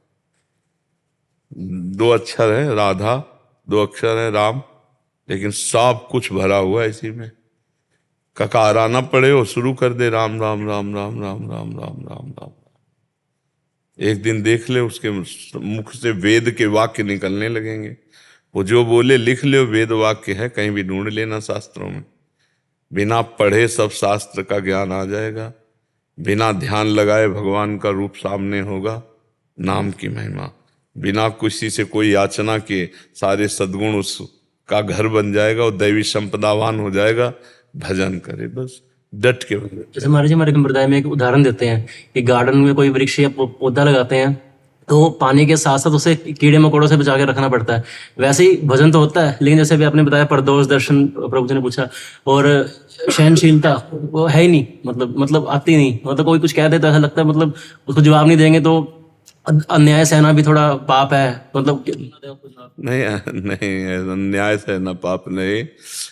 2 अक्षर है राधा, 2 अक्षर है राम, लेकिन सब कुछ भरा हुआ है इसी में। ककारा ना पड़े और शुरू कर दे राम राम राम राम राम राम राम राम राम। एक दिन देख ले उसके मुख से वेद के वाक्य निकलने लगेंगे। वो जो बोले लिख ले, वेद वाक्य है, कहीं भी ढूंढ लेना शास्त्रों में। बिना पढ़े सब शास्त्र का ज्ञान आ जाएगा, बिना ध्यान लगाए भगवान का रूप सामने होगा। नाम की महिमा, बिना किसी से कोई याचना के सारे सद्गुण उसका घर बन जाएगा और दैवी संपदावान हो जाएगा। भजन करे बस, डट के भजन। जैसे महाराज जी, हमारे संप्रदाय में एक उदाहरण देते हैं कि गार्डन में कोई वृक्ष या पौधा लगाते हैं तो पानी के साथ साथ उसे कीड़े मकोड़ों से बचा के रखना पड़ता है। वैसे ही भजन तो होता है, लेकिन जैसे अभी आपने बताया परदोष दर्शन प्रभु जी ने पूछा, और सहनशीलता वो है ही नहीं, मतलब आती नहीं। मतलब कोई कुछ कह दे तो ऐसा लगता है मतलब उसको जवाब नहीं देंगे तो अन्याय सहना भी थोड़ा पाप है। मतलब नहीं, अन्याय सहना पाप नहीं।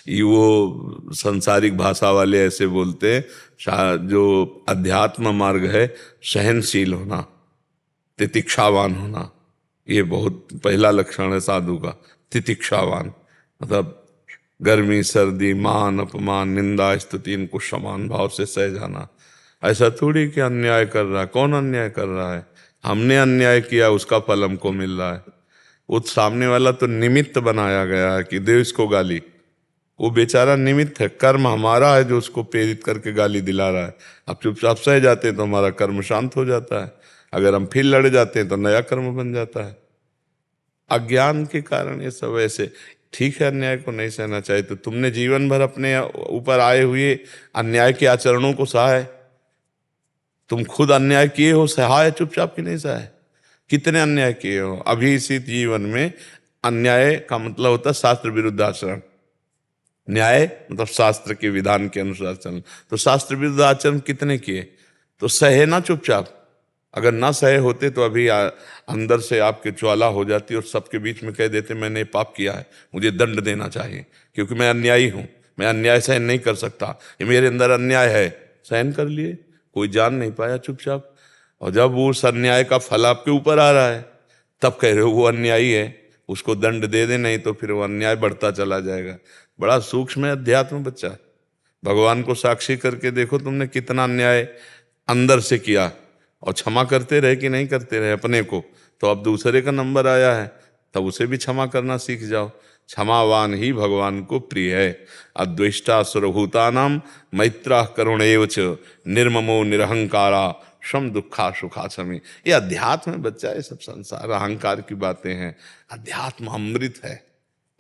ये वो सांसारिक भाषा वाले ऐसे बोलते हैं। जो अध्यात्म मार्ग है, सहनशील होना, तितिक्षावान होना, ये बहुत पहला लक्षण है साधु का। तितिक्षावान मतलब गर्मी सर्दी, मान अपमान, निंदा स्तुति, इनको समान भाव से सह जाना। ऐसा थोड़ी कि अन्याय कर रहा है। कौन अन्याय कर रहा है? हमने अन्याय किया, उसका फल हमको मिल रहा है। वो सामने वाला तो निमित्त बनाया गया है कि दे इसको गाली। वो बेचारा निमित्त है, कर्म हमारा है जो उसको प्रेरित करके गाली दिला रहा है। अब चुपचाप सह जाते हैं तो हमारा कर्म शांत हो जाता है। अगर हम फिर लड़ जाते हैं तो नया कर्म बन जाता है। अज्ञान के कारण ये सब ऐसे। ठीक है, अन्याय को नहीं सहना चाहिए, तो तुमने जीवन भर अपने ऊपर आए हुए अन्याय के आचरणों को सहा है। तुम खुद अन्याय किए हो, सहा है चुपचाप कि नहीं सहा है? कितने अन्याय किए हो? अभी इसी जीवन में अन्याय का मतलब होता है शास्त्र विरुद्ध आचरण। न्याय मतलब शास्त्र के विधान के अनुसार चलना। तो शास्त्र विरुद्ध आचरण कितने किए? तो सहे ना चुपचाप। अगर ना सहे होते तो अभी अंदर से आपके ज्वाला हो जाती और सबके बीच में कह देते मैंने पाप किया है, मुझे दंड देना चाहिए क्योंकि मैं अन्यायी हूँ, मैं अन्याय सहन नहीं कर सकता, ये मेरे अंदर अन्याय है। सहन कर लिए, कोई जान नहीं पाया चुपचाप। और जब उस अन्याय का फल आपके ऊपर आ रहा है तब कह रहे हो वो अन्यायी है, उसको दंड दे दे, नहीं तो फिर वो अन्याय बढ़ता चला जाएगा। बड़ा सूक्ष्म है अध्यात्म बच्चा। भगवान को साक्षी करके देखो तुमने कितना अन्याय अंदर से किया, और क्षमा करते रहे कि नहीं करते रहे अपने को, तो अब दूसरे का नंबर आया है, तब उसे भी क्षमा करना सीख जाओ। क्षमावान ही भगवान को प्रिय है। अद्वेष्टा सर्वभूतानां मैत्रः करुणैव च निर्ममो निरहंकारा श्रम दुखा सुखा समी। ये अध्यात्म है बच्चा, ये सब संसार अहंकार की बातें हैं। अध्यात्म अमृत है,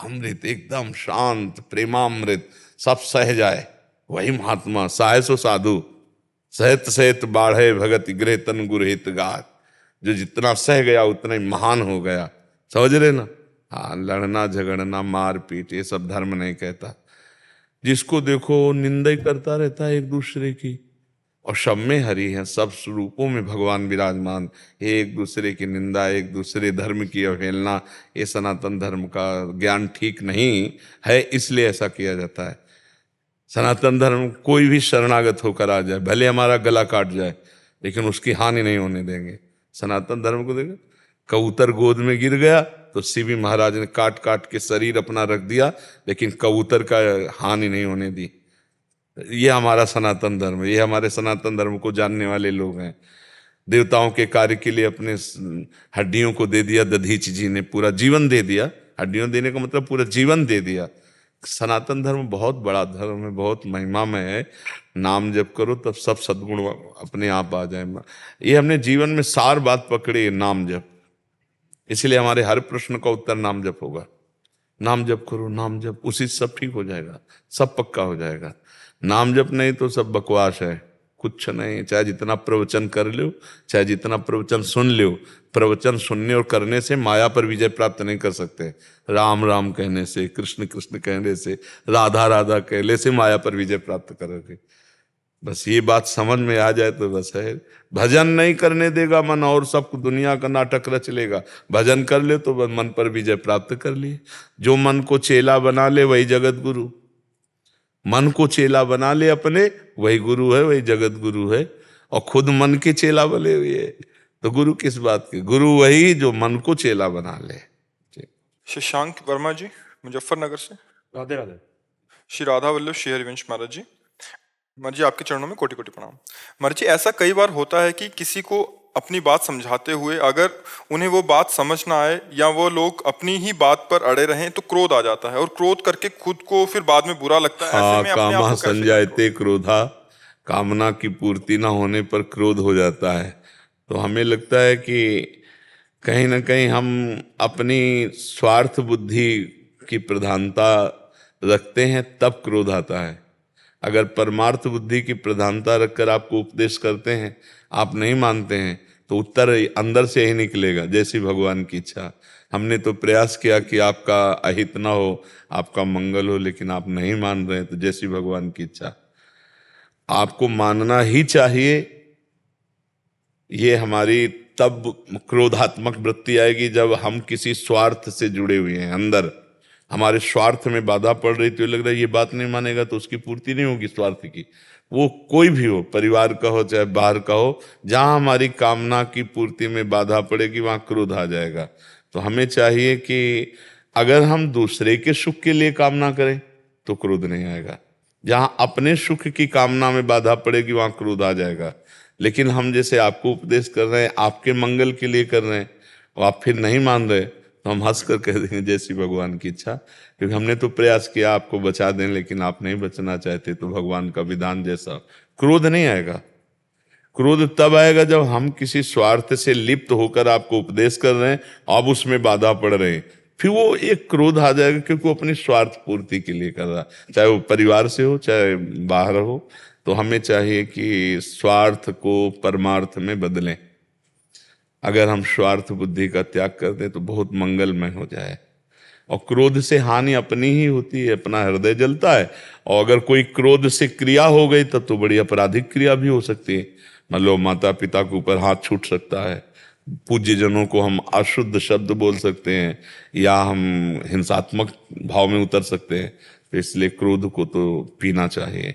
अमृत एकदम शांत प्रेमामृत, सब सह जाए वही महात्मा। साय सो साधु सहत सहत बाढ़े भगत गृह तन गुरहित गात। जो जितना सह गया उतना ही महान हो गया, समझ रहे ना। हाँ, लड़ना झगड़ना मार पीट ये सब धर्म नहीं कहता। जिसको देखो निंदा ही करता रहता है एक दूसरे की, और सब में हरि है, सब स्वरूपों में भगवान विराजमान। एक दूसरे की निंदा, एक दूसरे धर्म की अवहेलना, ये सनातन धर्म का ज्ञान ठीक नहीं है, इसलिए ऐसा किया जाता है। सनातन धर्म कोई भी शरणागत होकर आ जाए, भले हमारा गला काट जाए, लेकिन उसकी हानि नहीं होने देंगे। सनातन धर्म को देखो, कबूतर गोद में गिर गया तो शिवी महाराज ने काट काट के शरीर अपना रख दिया, लेकिन कबूतर का हानि नहीं होने दी। ये हमारा सनातन धर्म है, ये हमारे सनातन धर्म को जानने वाले लोग हैं। देवताओं के कार्य के लिए अपने हड्डियों को दे दिया, दधीच जी ने पूरा जीवन दे दिया। हड्डियों देने का मतलब पूरा जीवन दे दिया। सनातन धर्म बहुत बड़ा धर्म है, बहुत महिमामय है। नाम जप करो तब सब सद्गुण अपने आप आ जाए। ये हमने जीवन में सार बात पकड़ी है, नाम जप। इसलिए हमारे हर प्रश्न का उत्तर नाम जप होगा। नाम जप करो, नाम जप, उसी से सब ठीक हो जाएगा, सब पक्का हो जाएगा। नाम जप नहीं तो सब बकवास है, कुछ नहीं। चाहे जितना प्रवचन कर लो, चाहे जितना प्रवचन सुन लो, प्रवचन सुनने और करने से माया पर विजय प्राप्त नहीं कर सकते। राम राम कहने से, कृष्ण कृष्ण कहने से, राधा राधा कहने से माया पर विजय प्राप्त करोगे। बस ये बात समझ में आ जाए तो बस है। भजन नहीं करने देगा मन, और सब दुनिया का नाटक रच लेगा। भजन कर ले तो मन पर विजय प्राप्त कर लिए। जो मन को चेला बना ले वही जगत गुरु। मन को चेला बना ले अपने, वही गुरु है, वही जगत गुरु है। और खुद मन के चेला बने हुए है तो गुरु किस बात के? गुरु वही जो मन को चेला बना ले। शशांक वर्मा जी मुजफ्फरनगर से। राधे राधे। श्री राधा वल्लभ श्री हरिवंश महाराज जी। महाराज जी आपके चरणों में कोटि कोटि प्रणाम। महाराज जी ऐसा कई बार होता है कि किसी को अपनी बात समझाते हुए अगर उन्हें वो बात समझ ना आए या वो लोग अपनी ही बात पर अड़े रहें तो क्रोध आ जाता है, और क्रोध करके खुद को फिर बाद में बुरा लगता है। ऐसे में अपने आप कामा को कैसे संजायते क्रोधा, कामना की पूर्ति ना होने पर क्रोध हो जाता है। तो हमें लगता है कि कहीं ना कहीं हम अपनी स्वार्थ बुद्धि की प्रधानता रखते हैं, तब क्रोध आता है। अगर परमार्थ बुद्धि की प्रधानता रखकर आपको उपदेश करते हैं, आप नहीं मानते हैं, तो उत्तर अंदर से ही निकलेगा, जैसी भगवान की इच्छा। हमने तो प्रयास किया कि आपका अहित ना हो, आपका मंगल हो, लेकिन आप नहीं मान रहे हैं, तो जैसी भगवान की इच्छा। आपको मानना ही चाहिए। ये हमारी तब क्रोधात्मक वृत्ति आएगी जब हम किसी स्वार्थ से जुड़े हुए हैं। अंदर हमारे स्वार्थ में बाधा पड़ रही तो लग रहा है ये बात नहीं मानेगा तो उसकी पूर्ति नहीं होगी स्वार्थ की। वो कोई भी हो, परिवार का हो चाहे बाहर का हो, जहां हमारी कामना की पूर्ति में बाधा पड़ेगी वहां क्रोध आ जाएगा। तो हमें चाहिए कि अगर हम दूसरे के सुख के लिए कामना करें तो क्रोध नहीं आएगा। जहां अपने सुख की कामना में बाधा पड़ेगी वहां क्रोध आ जाएगा। लेकिन हम जैसे आपको उपदेश कर रहे हैं, आपके मंगल के लिए कर रहे हैं, और आप फिर नहीं मान रहे, तो हम हंस कर कह देंगे जैसी भगवान की इच्छा। क्योंकि हमने तो प्रयास किया आपको बचा दें, लेकिन आप नहीं बचना चाहते, तो भगवान का विधान जैसा। क्रोध नहीं आएगा। क्रोध तब आएगा जब हम किसी स्वार्थ से लिप्त होकर आपको उपदेश कर रहे हैं, अब उसमें बाधा पड़ रहे हैं, फिर वो एक क्रोध आ जाएगा, क्योंकि वो अपनी स्वार्थ पूर्ति के लिए कर रहा, चाहे वो परिवार से हो चाहे बाहर हो। तो हमें चाहिए कि स्वार्थ को परमार्थ में बदलें। अगर हम स्वार्थ बुद्धि का त्याग कर दें तो बहुत मंगलमय हो जाए। और क्रोध से हानि अपनी ही होती है, अपना हृदय जलता है। और अगर कोई क्रोध से क्रिया हो गई तब तो बड़ी आपराधिक क्रिया भी हो सकती है। मान लो माता पिता के ऊपर हाथ छूट सकता है, पूज्य जनों को हम अशुद्ध शब्द बोल सकते हैं, या हम हिंसात्मक भाव में उतर सकते हैं। तो इसलिए क्रोध को तो पीना चाहिए,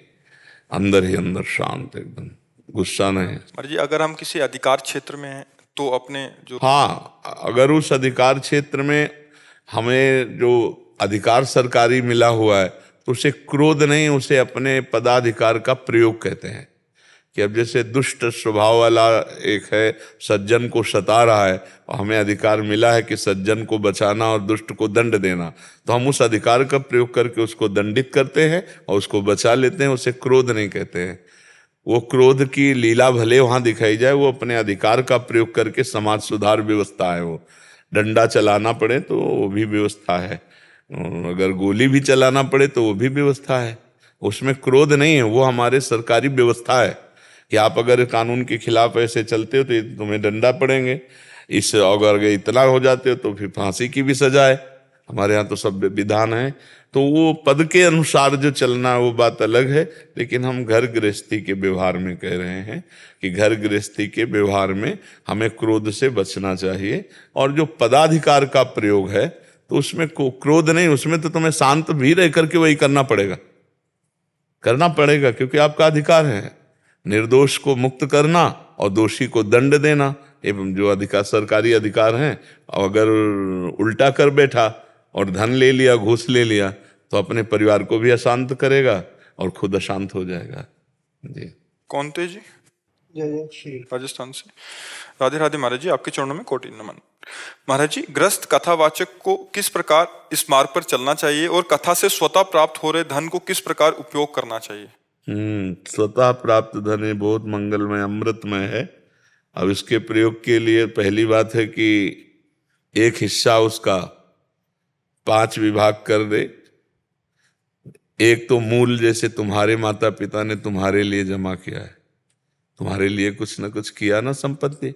अंदर ही अंदर शांत, एकदम गुस्सा नहीं। महाराज जी अगर हम किसी अधिकार क्षेत्र में हैं तो अपने जो हाँ, अगर उस अधिकार क्षेत्र में हमें जो अधिकार सरकारी मिला हुआ है तो उसे क्रोध नहीं, उसे अपने पदाधिकार का प्रयोग कहते हैं। कि अब जैसे दुष्ट स्वभाव वाला एक है, सज्जन को सता रहा है, और हमें अधिकार मिला है कि सज्जन को बचाना और दुष्ट को दंड देना, तो हम उस अधिकार का प्रयोग करके उसको दंडित करते हैं और उसको बचा लेते हैं। उसे क्रोध नहीं कहते हैं। वो क्रोध की लीला भले वहां दिखाई जाए, वो अपने अधिकार का प्रयोग करके समाज सुधार व्यवस्था है। वो डंडा चलाना पड़े तो वो भी व्यवस्था है, अगर गोली भी चलाना पड़े तो वो भी व्यवस्था है। उसमें क्रोध नहीं है, वो हमारे सरकारी व्यवस्था है कि आप अगर कानून के खिलाफ ऐसे चलते हो तो तुम्हें डंडा पड़ेंगे, इस अगर इतना हो जाते हो तो फिर फांसी की भी सजा है। हमारे यहाँ तो सब विधान है। तो वो पद के अनुसार जो चलना है वो बात अलग है, लेकिन हम घर गृहस्थी के व्यवहार में कह रहे हैं कि घर गृहस्थी के व्यवहार में हमें क्रोध से बचना चाहिए। और जो पदाधिकार का प्रयोग है तो उसमें क्रोध नहीं, उसमें तो तुम्हें शांत भी रह करके वही करना पड़ेगा, क्योंकि आपका अधिकार है निर्दोष को मुक्त करना और दोषी को दंड देना। एवं जो अधिकार सरकारी अधिकार हैं, अगर उल्टा कर बैठा और धन ले लिया, घूस ले लिया, तो अपने परिवार को भी अशांत करेगा और खुद अशांत हो जाएगा। जी। कौन थे जी? जय श्री राजस्थान से। राधे राधे महाराज जी, आपके चरणों में कोटि नमन। महाराज जी, ग्रस्त कथावाचक को किस प्रकार इस मार्ग पर चलना चाहिए और कथा से स्वतः प्राप्त हो रहे धन को किस प्रकार उपयोग करना चाहिए? स्वतः प्राप्त धन ये बहुत मंगलमय अमृतमय है। अब इसके प्रयोग के लिए पहली बात है कि एक हिस्सा उसका 5 विभाग कर दे। एक तो मूल, जैसे तुम्हारे माता पिता ने तुम्हारे लिए जमा किया है, तुम्हारे लिए कुछ ना कुछ किया ना, संपत्ति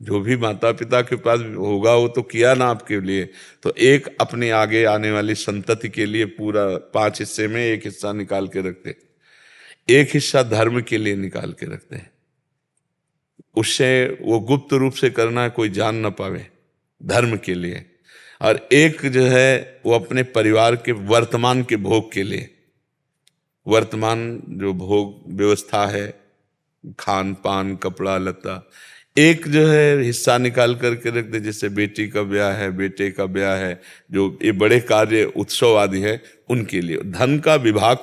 जो भी माता पिता के पास होगा वो तो किया ना आपके लिए। तो एक अपने आगे आने वाली संतति के लिए पूरा 5 हिस्से में एक हिस्सा निकाल के रखते, एक हिस्सा धर्म के लिए निकाल के रखते हैं। उससे वो गुप्त रूप से करना है, कोई जान ना पावे, धर्म के लिए। और एक जो है वो अपने परिवार के वर्तमान के भोग के लिए, वर्तमान जो भोग व्यवस्था है, खान पान कपड़ा लता। एक जो है हिस्सा निकाल करके रख दे, जैसे बेटी का ब्याह है, बेटे का ब्याह है, जो ये बड़े कार्य उत्सव आदि है उनके लिए। धन का विभाग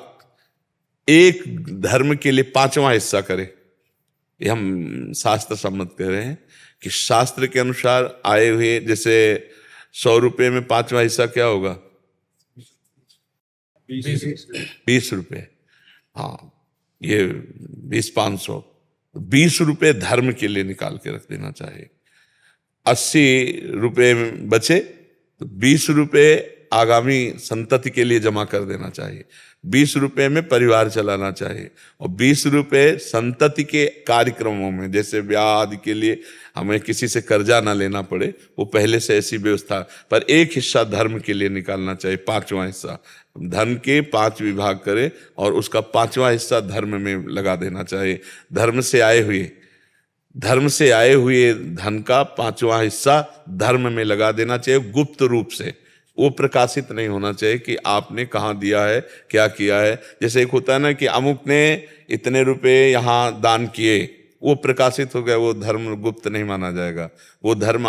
एक धर्म के लिए 5वां हिस्सा करे। ये हम शास्त्र सम्मत कह रहे हैं कि शास्त्र के अनुसार आए हुए, जैसे 100 रुपये में 5वां हिस्सा क्या होगा? 20 रुपये। हाँ, ये 20-500, 20 रुपये धर्म के लिए निकाल के रख देना चाहिए। 80 रुपये बचे तो 20 रुपये आगामी संतति के लिए जमा कर देना चाहिए। 20 रुपये में परिवार चलाना चाहिए और 20 रुपये संतति के कार्यक्रमों में, जैसे ब्याह आदि के लिए हमें किसी से कर्जा ना लेना पड़े, वो पहले से ऐसी व्यवस्था। पर एक हिस्सा धर्म के लिए निकालना चाहिए, 5वां हिस्सा। धन के 5 विभाग करे और उसका 5वां हिस्सा धर्म में लगा देना चाहिए। धर्म से आए हुए धन का 5वां हिस्सा धर्म में लगा देना चाहिए, गुप्त रूप से। वो प्रकाशित नहीं होना चाहिए कि आपने कहाँ दिया है, क्या किया है। जैसे एक होता है ना कि अमुक ने इतने रुपए यहाँ दान किए, वो प्रकाशित हो गया, वो धर्म गुप्त नहीं माना जाएगा, वो धर्म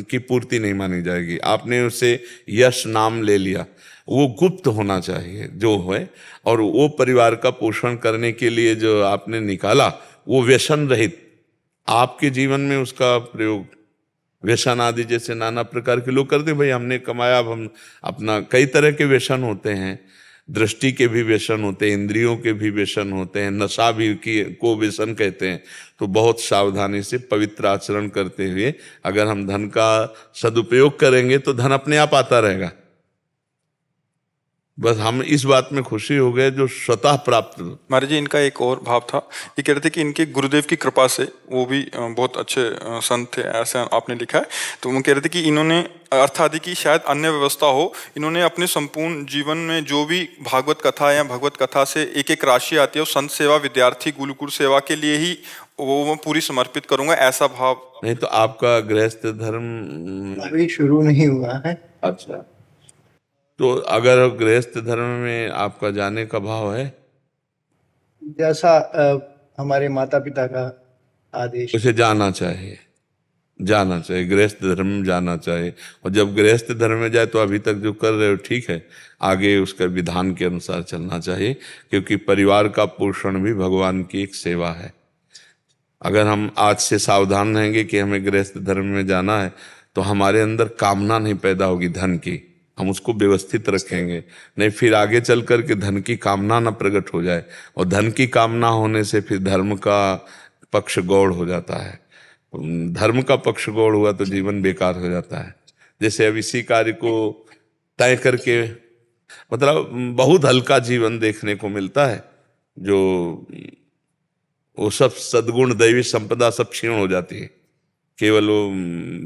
की पूर्ति नहीं मानी जाएगी। आपने उससे यश नाम ले लिया, वो गुप्त होना चाहिए जो है। और वो परिवार का पोषण करने के लिए जो आपने निकाला, वो व्यसन रहित, आपके जीवन में उसका प्रयोग। व्यसन आदि जैसे नाना प्रकार के लोग करते, भाई हमने कमाया, अब हम अपना, कई तरह के व्यसन होते हैं। दृष्टि के भी व्यसन होते हैं, इंद्रियों के भी व्यसन होते हैं, नशा भी को व्यसन कहते हैं। तो बहुत सावधानी से पवित्र आचरण करते हुए अगर हम धन का सदुपयोग करेंगे तो धन अपने आप आता रहेगा। बस हम इस बात में खुशी हो गए जो स्वतः प्राप्त। महाराज जी, इनका एक और भाव था, ये कह रहे थे कि इनके गुरुदेव की कृपा से, वो भी बहुत अच्छे संत थे ऐसा आपने लिखा है, तो वो कह रहे थे कि इन्होंने अर्थ आदि की शायद अन्य व्यवस्था हो, इन्होंने अपने संपूर्ण जीवन में जो भी भागवत कथा या भगवत कथा से एक राशि आती है, वो संत सेवा, विद्यार्थी, गुरुकुल सेवा के लिए ही वो पूरी समर्पित करूंगा, ऐसा भाव। नहीं तो आपका गृहस्थ धर्म अभी शुरू नहीं हुआ है। अच्छा, तो अगर गृहस्थ धर्म में आपका जाने का भाव है, जैसा हमारे माता पिता का आदेश। उसे जाना चाहिए। जाना चाहिए, गृहस्थ धर्म में जाना चाहिए। और जब गृहस्थ धर्म में जाए तो अभी तक जो कर रहे हो ठीक है, आगे उसका विधान के अनुसार चलना चाहिए, क्योंकि परिवार का पोषण भी भगवान की एक सेवा है। अगर हम आज से सावधान रहेंगे कि हमें गृहस्थ धर्म में जाना है, तो हमारे अंदर कामना नहीं पैदा होगी धन की, हम उसको व्यवस्थित रखेंगे। नहीं फिर आगे चल कर के धन की कामना न प्रकट हो जाए, और धन की कामना होने से फिर धर्म का पक्ष गौड़ हो जाता है। धर्म का पक्ष गौड़ हुआ तो जीवन बेकार हो जाता है। जैसे अब इसी कार्य को तय करके मतलब बहुत हल्का जीवन देखने को मिलता है, जो वो सब सद्गुण दैवी संपदा सब क्षीण हो जाती है, केवल वो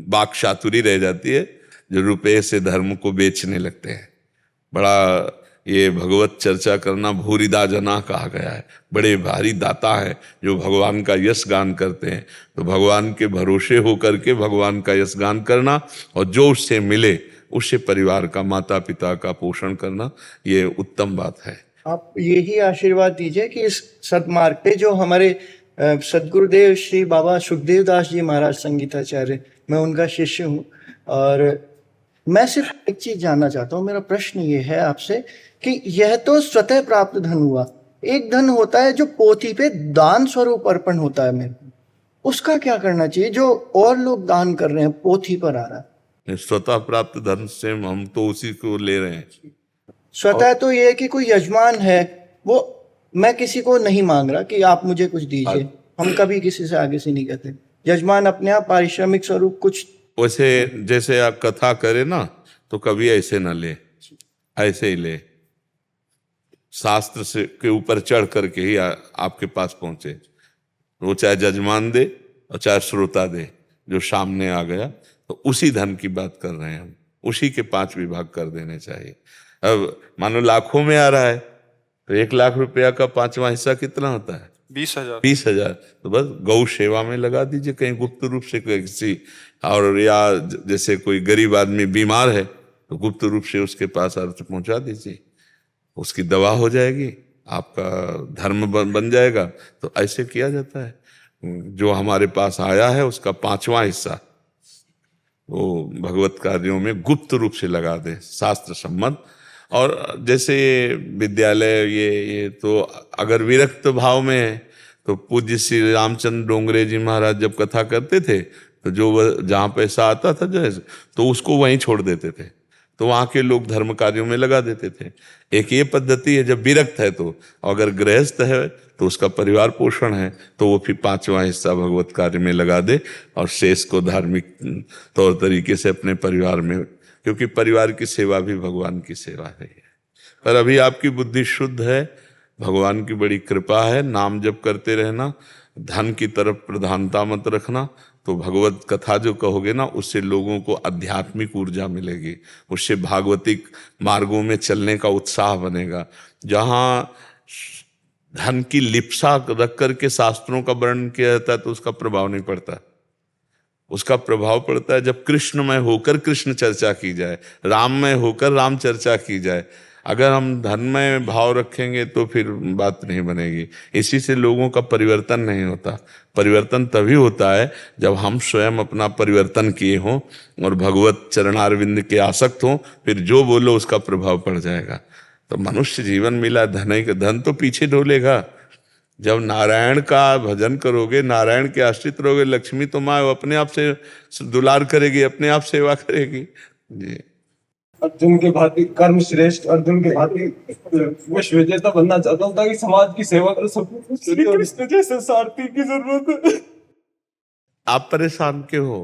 वाक चातुरी रह जाती है, जो रुपये से धर्म को बेचने लगते हैं। बड़ा ये भगवत चर्चा करना भूरिदा जना कहा गया है, बड़े भारी दाता हैं जो भगवान का यश गान करते हैं। तो भगवान के भरोसे होकर के भगवान का यश गान करना, और जो उससे मिले उससे परिवार का, माता पिता का पोषण करना, ये उत्तम बात है। आप यही आशीर्वाद दीजिए कि इस सदमार्ग पे जो हमारे सदगुरुदेव श्री बाबा सुखदेव दास जी महाराज संगीताचार्य, मैं उनका शिष्य हूँ, और मैं सिर्फ एक चीज जानना चाहता हूँ। मेरा प्रश्न ये है आपसे कि यह तो स्वतः प्राप्त धन हुआ, एक धन होता है जो पोथी पे दान स्वरूप अर्पण होता है, मेरे को उसका क्या करना चाहिए जो और लोग दान कर रहे हैं, पोथी पर आ रहा है। स्वतः प्राप्त धन से हम तो उसी को ले रहे हैं। स्वतः तो ये है कि कोई यजमान है, वो मैं किसी को नहीं मांग रहा कि आप मुझे कुछ दीजिए, हम कभी किसी से आगे से नहीं कहते। यजमान अपने आप पारिश्रमिक स्वरूप कुछ, वैसे जैसे आप कथा करें ना, तो कभी ऐसे ना ले, ऐसे ही ले, शास्त्र से के ऊपर चढ़ करके ही आपके पास पहुंचे। वो चाहे जजमान दे और चाहे श्रोता दे, जो सामने आ गया, तो उसी धन की बात कर रहे हैं हम, उसी के 5 विभाग कर देने चाहिए। अब मानो लाखों में आ रहा है, तो 1 लाख रुपया का 5वां हिस्सा कितना होता है? 20,000। 20,000। तो बस गौ सेवा में लगा दीजिए, कहीं गुप्त रूप से किसी, और या जैसे कोई गरीब आदमी बीमार है तो गुप्त रूप से उसके पास अर्थ पहुंचा दीजिए, उसकी दवा हो जाएगी, आपका धर्म बन जाएगा। तो ऐसे किया जाता है। जो हमारे पास आया है उसका 5वां हिस्सा वो भगवत कार्यों में गुप्त रूप से लगा दे, शास्त्र सम्मत। और जैसे विद्यालय ये तो अगर विरक्त भाव में है, तो पूज्य श्री रामचंद्र डोंगरे जी महाराज जब कथा करते थे, तो जो जहाँ पैसा आता था जो है, तो उसको वहीं छोड़ देते थे, तो वहाँ के लोग धर्म कार्यों में लगा देते थे। एक ये पद्धति है जब विरक्त है तो, अगर गृहस्थ है तो उसका परिवार पोषण है, तो वो फिर 5वां हिस्सा भगवत कार्य में लगा दे, और शेष को धार्मिक तौर तरीके से अपने परिवार में, क्योंकि परिवार की सेवा भी भगवान की सेवा है। पर अभी आपकी बुद्धि शुद्ध है, भगवान की बड़ी कृपा है, नाम जप करते रहना, धन की तरफ प्रधानता मत रखना, तो भगवत कथा जो कहोगे ना, उससे लोगों को आध्यात्मिक ऊर्जा मिलेगी, उससे भागवतिक मार्गों में चलने का उत्साह बनेगा। जहाँ धन की लिप्सा रख करके शास्त्रों का वर्णन किया जाता है तो उसका प्रभाव नहीं पड़ता। उसका प्रभाव पड़ता है जब कृष्णमय होकर कृष्ण चर्चा की जाए, राममय होकर राम चर्चा की जाए। अगर हम धन में भाव रखेंगे तो फिर बात नहीं बनेगी। इसी से लोगों का परिवर्तन नहीं होता। परिवर्तन तभी होता है जब हम स्वयं अपना परिवर्तन किए हों और भगवत चरणारविंद के आसक्त हों, फिर जो बोलो उसका प्रभाव पड़ जाएगा। तो मनुष्य जीवन मिला, धन तो पीछे ढोलेगा। जब नारायण का भजन करोगे, नारायण के आश्रित रहोगे, लक्ष्मी तो माँ अपने आप से दुलार करेगी, अपने आप सेवा करेगी जी। अर्जुन के भांति कर्म श्रेष्ठ, अर्जुन के भांति विश्व विजेता बनना चाहता हूँ ताकि समाज की सेवा करो। सब श्री कृष्ण जैसे सारथी की जरूरत है। आप परेशान क्यों हो?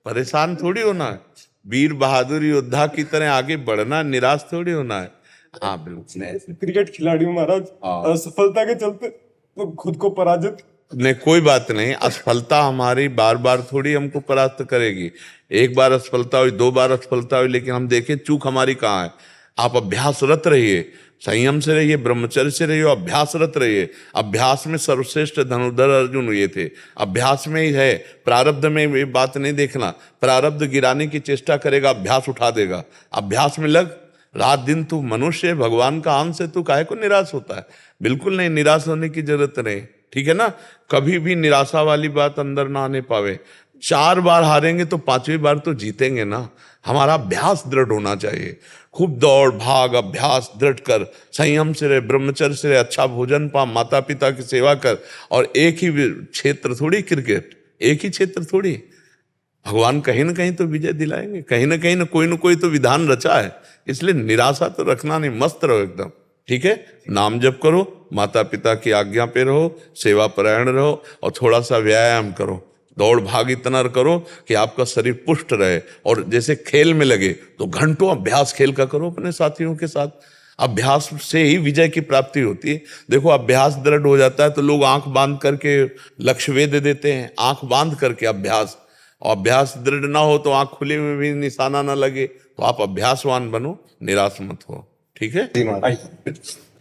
परेशान थोड़ी होना है, वीर बहादुर योद्धा की तरह आगे बढ़ना, निराश थोड़ी होना है। हाँ बिल्कुल। क्रिकेट खिलाड़ी हूँ महाराज, असफलता के चलते तो खुद को पराजित। नहीं कोई बात नहीं, असफलता हमारी बार बार थोड़ी हमको परास्त करेगी। एक बार असफलता हुई, 2 बार असफलता हुई, लेकिन हम देखें चूक हमारी कहाँ है। आप अभ्यासरत रहिए, संयम से रहिए, ब्रह्मचर्य से रहिए, अभ्यासरत रहिए। अभ्यास में सर्वश्रेष्ठ धनुर्धर अर्जुन हुए थे, अभ्यास में ही है। प्रारब्ध में ये बात नहीं देखना, प्रारब्ध गिराने की चेष्टा करेगा, अभ्यास उठा देगा। अभ्यास में लग, रात दिन तू मनुष्य, भगवान का अंश है, तू काहे को निराश होता है? बिल्कुल नहीं, निराश होने की जरूरत नहीं, ठीक है ना। कभी भी निराशा वाली बात अंदर ना आने पावे। 4 बार हारेंगे तो 5वीं बार तो जीतेंगे ना। हमारा अभ्यास दृढ़ होना चाहिए। खूब दौड़ भाग अभ्यास दृढ़ कर, संयम से रहे, ब्रह्मचर्य से रहे, अच्छा भोजन पा, माता पिता की सेवा कर। और एक ही क्षेत्र थोड़ी क्रिकेट, एक ही क्षेत्र थोड़ी। भगवान कहीं ना कहीं तो विजय दिलाएंगे, कहीं ना कोई तो विधान रचा है। इसलिए निराशा तो रखना नहीं, मस्त रहो एकदम, ठीक है। नाम जप करो, माता पिता की आज्ञा पे रहो, सेवा परायण रहो और थोड़ा सा व्यायाम करो। दौड़ भाग इतना करो कि आपका शरीर पुष्ट रहे। और जैसे खेल में लगे तो घंटों अभ्यास खेल का करो अपने साथियों के साथ। अभ्यास से ही विजय की प्राप्ति होती है। देखो अभ्यास दृढ़ हो जाता है तो लोग आंख बांध करके लक्ष्य वेध देते हैं, आंख बांध करके अभ्यास। और अभ्यास दृढ़ ना हो तो आंख खुले में भी निशाना ना लगे। तो आप अभ्यासवान बनो, निराश मत हो, ठीक है।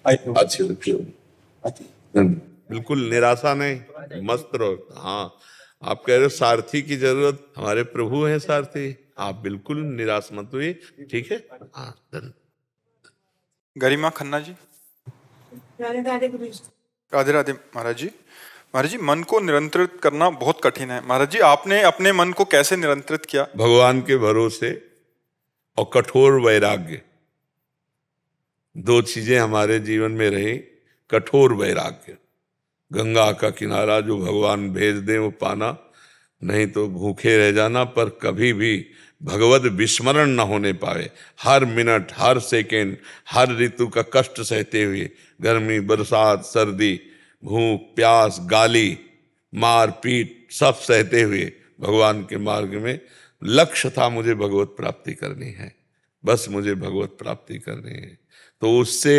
अच्छी बिल्कुल निराशा नहीं, मस्त रहो। हाँ, आप कह रहे हो सारथी की जरूरत, हमारे प्रभु हैं सारथी, आप बिल्कुल निराश मत हुई, ठीक है। हाँ, गरिमा खन्ना जी। राधे राधे महाराज जी। महाराज जी, मन को नियंत्रित करना बहुत कठिन है। महाराज जी, आपने अपने मन को कैसे नियंत्रित किया? भगवान के भरोसे और कठोर वैराग्य, 2 चीजें हमारे जीवन में रही। कठोर वैराग्य, गंगा का किनारा जो भगवान भेज दें वो पाना, नहीं तो भूखे रह जाना। पर कभी भी भगवत विस्मरण न होने पाए। हर मिनट, हर सेकेंड, हर ऋतु का कष्ट सहते हुए, गर्मी, बरसात, सर्दी, भूख, प्यास, गाली, मार पीट सब सहते हुए भगवान के मार्ग में। लक्ष्य था मुझे भगवत प्राप्ति करनी है, बस मुझे भगवत प्राप्ति करनी है। तो उससे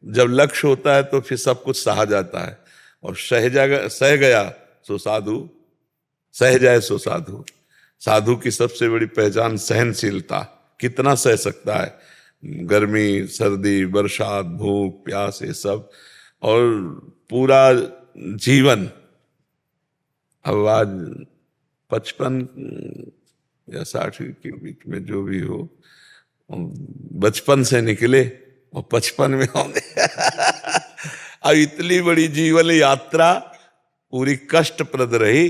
जब लक्ष्य होता है तो फिर सब कुछ सहा जाता है। और सह गया सो साधु, सह जाए सो साधु। साधु की सबसे बड़ी पहचान सहनशीलता। कितना सह सकता है गर्मी, सर्दी, बरसात, भूख, प्यास, ये सब। और पूरा जीवन, अब आज 55 या 60 के बीच में जो भी हो, बचपन से निकले और 55 में होंगे। अब इतनी बड़ी जीवन यात्रा पूरी कष्टप्रद रही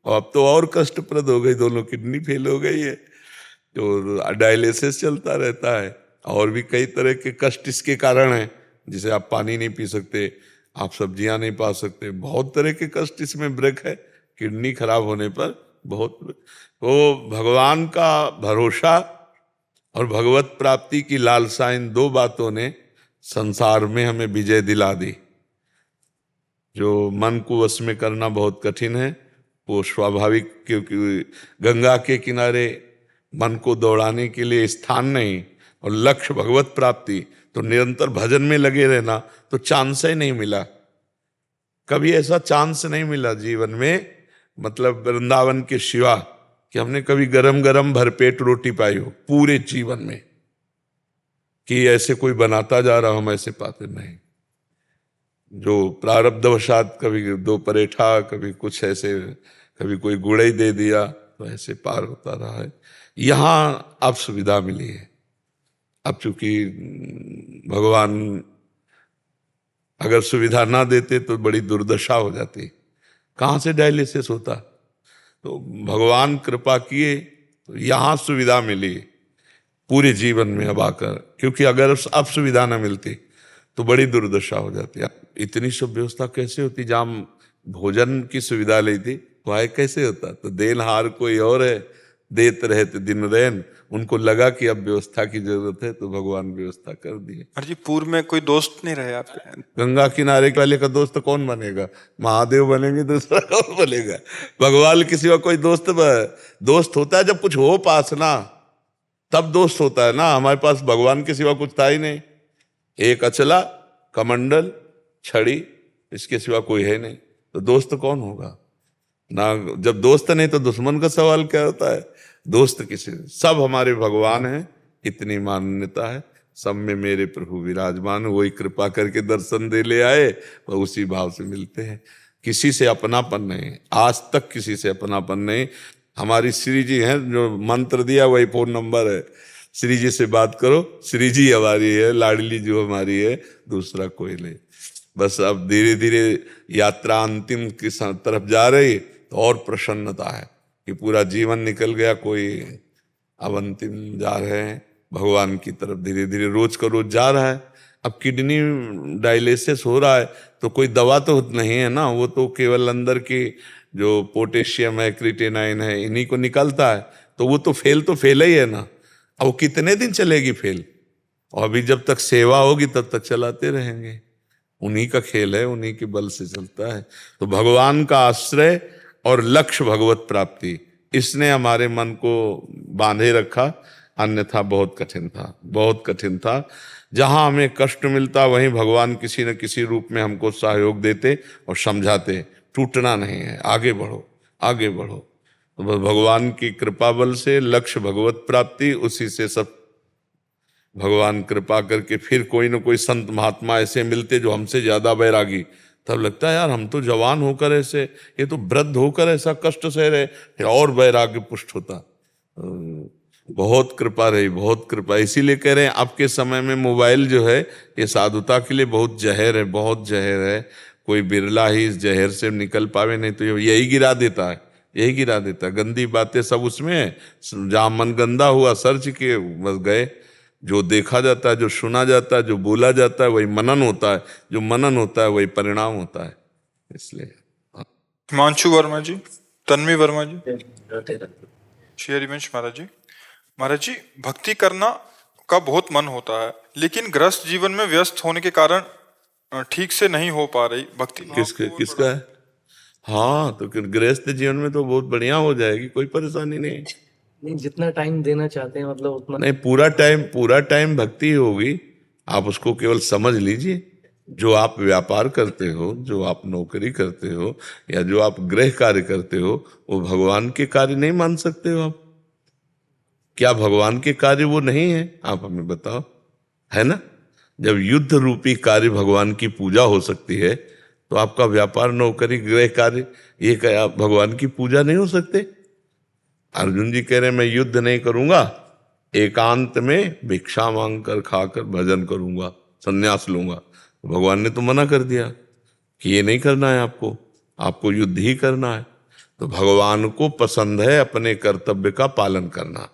और अब तो और कष्टप्रद हो गई। दोनों किडनी फेल हो गई है, तो डायलिसिस चलता रहता है। और भी कई तरह के कष्ट इसके कारण हैं, जिसे आप पानी नहीं पी सकते, आप सब्जियां नहीं पा सकते, बहुत तरह के कष्ट इसमें ब्रेक है। किडनी खराब होने पर बहुत। तो भगवान का भरोसा और भगवत प्राप्ति की लालसा, इन 2 बातों ने संसार में हमें विजय दिला दी। जो मन को वश में करना बहुत कठिन है वो स्वाभाविक, क्योंकि गंगा के किनारे मन को दौड़ाने के लिए स्थान नहीं और लक्ष्य भगवत प्राप्ति, तो निरंतर भजन में लगे रहना, तो चांस ही नहीं मिला। कभी ऐसा चांस नहीं मिला जीवन में, मतलब वृंदावन के सिवा, कि हमने कभी गरम गरम भरपेट रोटी पाई हो पूरे जीवन में, कि ऐसे कोई बनाता जा रहा, हम ऐसे पाते नहीं। जो प्रारब्धवशात कभी 2 परेठा, कभी कुछ ऐसे, कभी कोई गुड़ दे दिया, तो ऐसे पार होता रहा है। यहाँ अब सुविधा मिली है। अब चूंकि भगवान अगर सुविधा ना देते तो बड़ी दुर्दशा हो जाती, कहाँ से डायलिसिस होता। तो भगवान कृपा किए तो यहाँ सुविधा मिली पूरे जीवन में अब आकर, क्योंकि अगर अब सुविधा ना मिलती तो बड़ी दुर्दशा हो जाती। इतनी सब व्यवस्था कैसे होती? जहाँ भोजन की सुविधा ली थी वह कैसे होता? तो देनहार कोई और है, देत रहते दिन रैन। उनको लगा कि अब व्यवस्था की जरूरत है तो भगवान व्यवस्था कर दी। जी, पूर्व में कोई दोस्त नहीं रहे आपके? गंगा किनारे वाले का दोस्त कौन बनेगा? महादेव बनेंगे, दूसरा कौन बनेगा? भगवान के सिवा कोई दोस्त होता है जब कुछ हो पास ना, तब दोस्त होता है ना। हमारे पास भगवान के सिवा कुछ था ही नहीं। एक अचला, कमंडल, छड़ी, इसके सिवा कोई है नहीं, तो दोस्त कौन होगा ना? जब दोस्त नहीं तो दुश्मन का सवाल क्या होता है? दोस्त किसी, सब हमारे भगवान हैं, इतनी मान्यता है। सब में मेरे प्रभु विराजमान, वही कृपा करके दर्शन दे ले आए, वह उसी भाव से मिलते हैं। किसी से अपनापन नहीं, आज तक किसी से अपनापन नहीं। हमारी श्री जी हैं, जो मंत्र दिया वही फोन नंबर है, श्री जी से बात करो। श्री जी हमारी है, लाडली जो हमारी है, दूसरा कोई नहीं। बस अब धीरे धीरे यात्रा अंतिम की तरफ जा रही, तो और प्रसन्नता है। कि पूरा जीवन निकल गया, कोई अब अंतिम जा रहे हैं भगवान की तरफ, धीरे धीरे रोज का रोज जा रहा है। अब किडनी डायलिसिस हो रहा है तो कोई दवा तो नहीं है ना, वो तो केवल अंदर की जो पोटेशियम है, क्रिएटिनाइन है, इन्हीं को निकालता है, तो वो तो फेल ही है ना। अब वो कितने दिन चलेगी फेल, और अभी जब तक सेवा होगी तब तक चलाते रहेंगे। उन्हीं का खेल है, उन्हीं के बल से चलता है। तो भगवान का आश्रय और लक्ष्य भगवत प्राप्ति, इसने हमारे मन को बांधे रखा, अन्यथा बहुत कठिन था, बहुत कठिन था। जहां हमें कष्ट मिलता वहीं भगवान किसी न किसी रूप में हमको सहयोग देते और समझाते, टूटना नहीं है, आगे बढ़ो, आगे बढ़ो। तो बस भगवान की कृपा बल से लक्ष्य भगवत प्राप्ति, उसी से सब भगवान कृपा करके फिर कोई न कोई संत महात्मा ऐसे मिलते जो हमसे ज्यादा बैरागी। तब लगता है यार हम तो जवान होकर ऐसे, ये तो वृद्ध होकर ऐसा कष्ट सह रहे, फिर और वैराग्य पुष्ट होता। बहुत कृपा रही, बहुत कृपा। इसीलिए कह रहे हैं आपके समय में मोबाइल जो है ये साधुता के लिए बहुत जहर है, बहुत जहर है। कोई बिरला ही इस जहर से निकल पावे, नहीं तो यही गिरा देता है, यही गिरा देता है। गंदी बातें सब उसमें है, जहाँ मन गंदा हुआ सर्च किए बस गए। जो देखा जाता है, जो सुना जाता है, जो बोला जाता है वही मनन होता है, जो मनन होता है वही परिणाम होता है। इसलिए हिमांशु वर्मा जी, तन्वी वर्मा जी, श्री हरिवंश महाराज जी। महाराज जी, भक्ति करना का बहुत मन होता है, लेकिन गृहस्थ जीवन में व्यस्त होने के कारण ठीक से नहीं हो पा रही भक्ति। किसका है? हाँ, तो गृहस्थ जीवन में तो बहुत बढ़िया हो जाएगी, कोई परेशानी नहीं। नहीं, जितना टाइम देना चाहते हैं मतलब उतना नहीं, पूरा टाइम भक्ति होगी। आप उसको केवल समझ लीजिए, जो आप व्यापार करते हो, जो आप नौकरी करते हो, या जो आप गृह कार्य करते हो, वो भगवान के कार्य नहीं मान सकते हो आप? क्या भगवान के कार्य वो नहीं है? आप हमें बताओ, है ना? जब युद्ध रूपी कार्य भगवान की पूजा हो सकती है, तो आपका व्यापार, नौकरी, गृह कार्य, ये क्या आप भगवान की पूजा नहीं हो सकते? अर्जुन जी कह रहे हैं मैं युद्ध नहीं करूंगा, एकांत में भिक्षा मांग कर खाकर भजन करूंगा, संन्यास लूंगा। तो भगवान ने तो मना कर दिया कि ये नहीं करना है आपको, आपको युद्ध ही करना है। तो भगवान को पसंद है अपने कर्तव्य का पालन करना।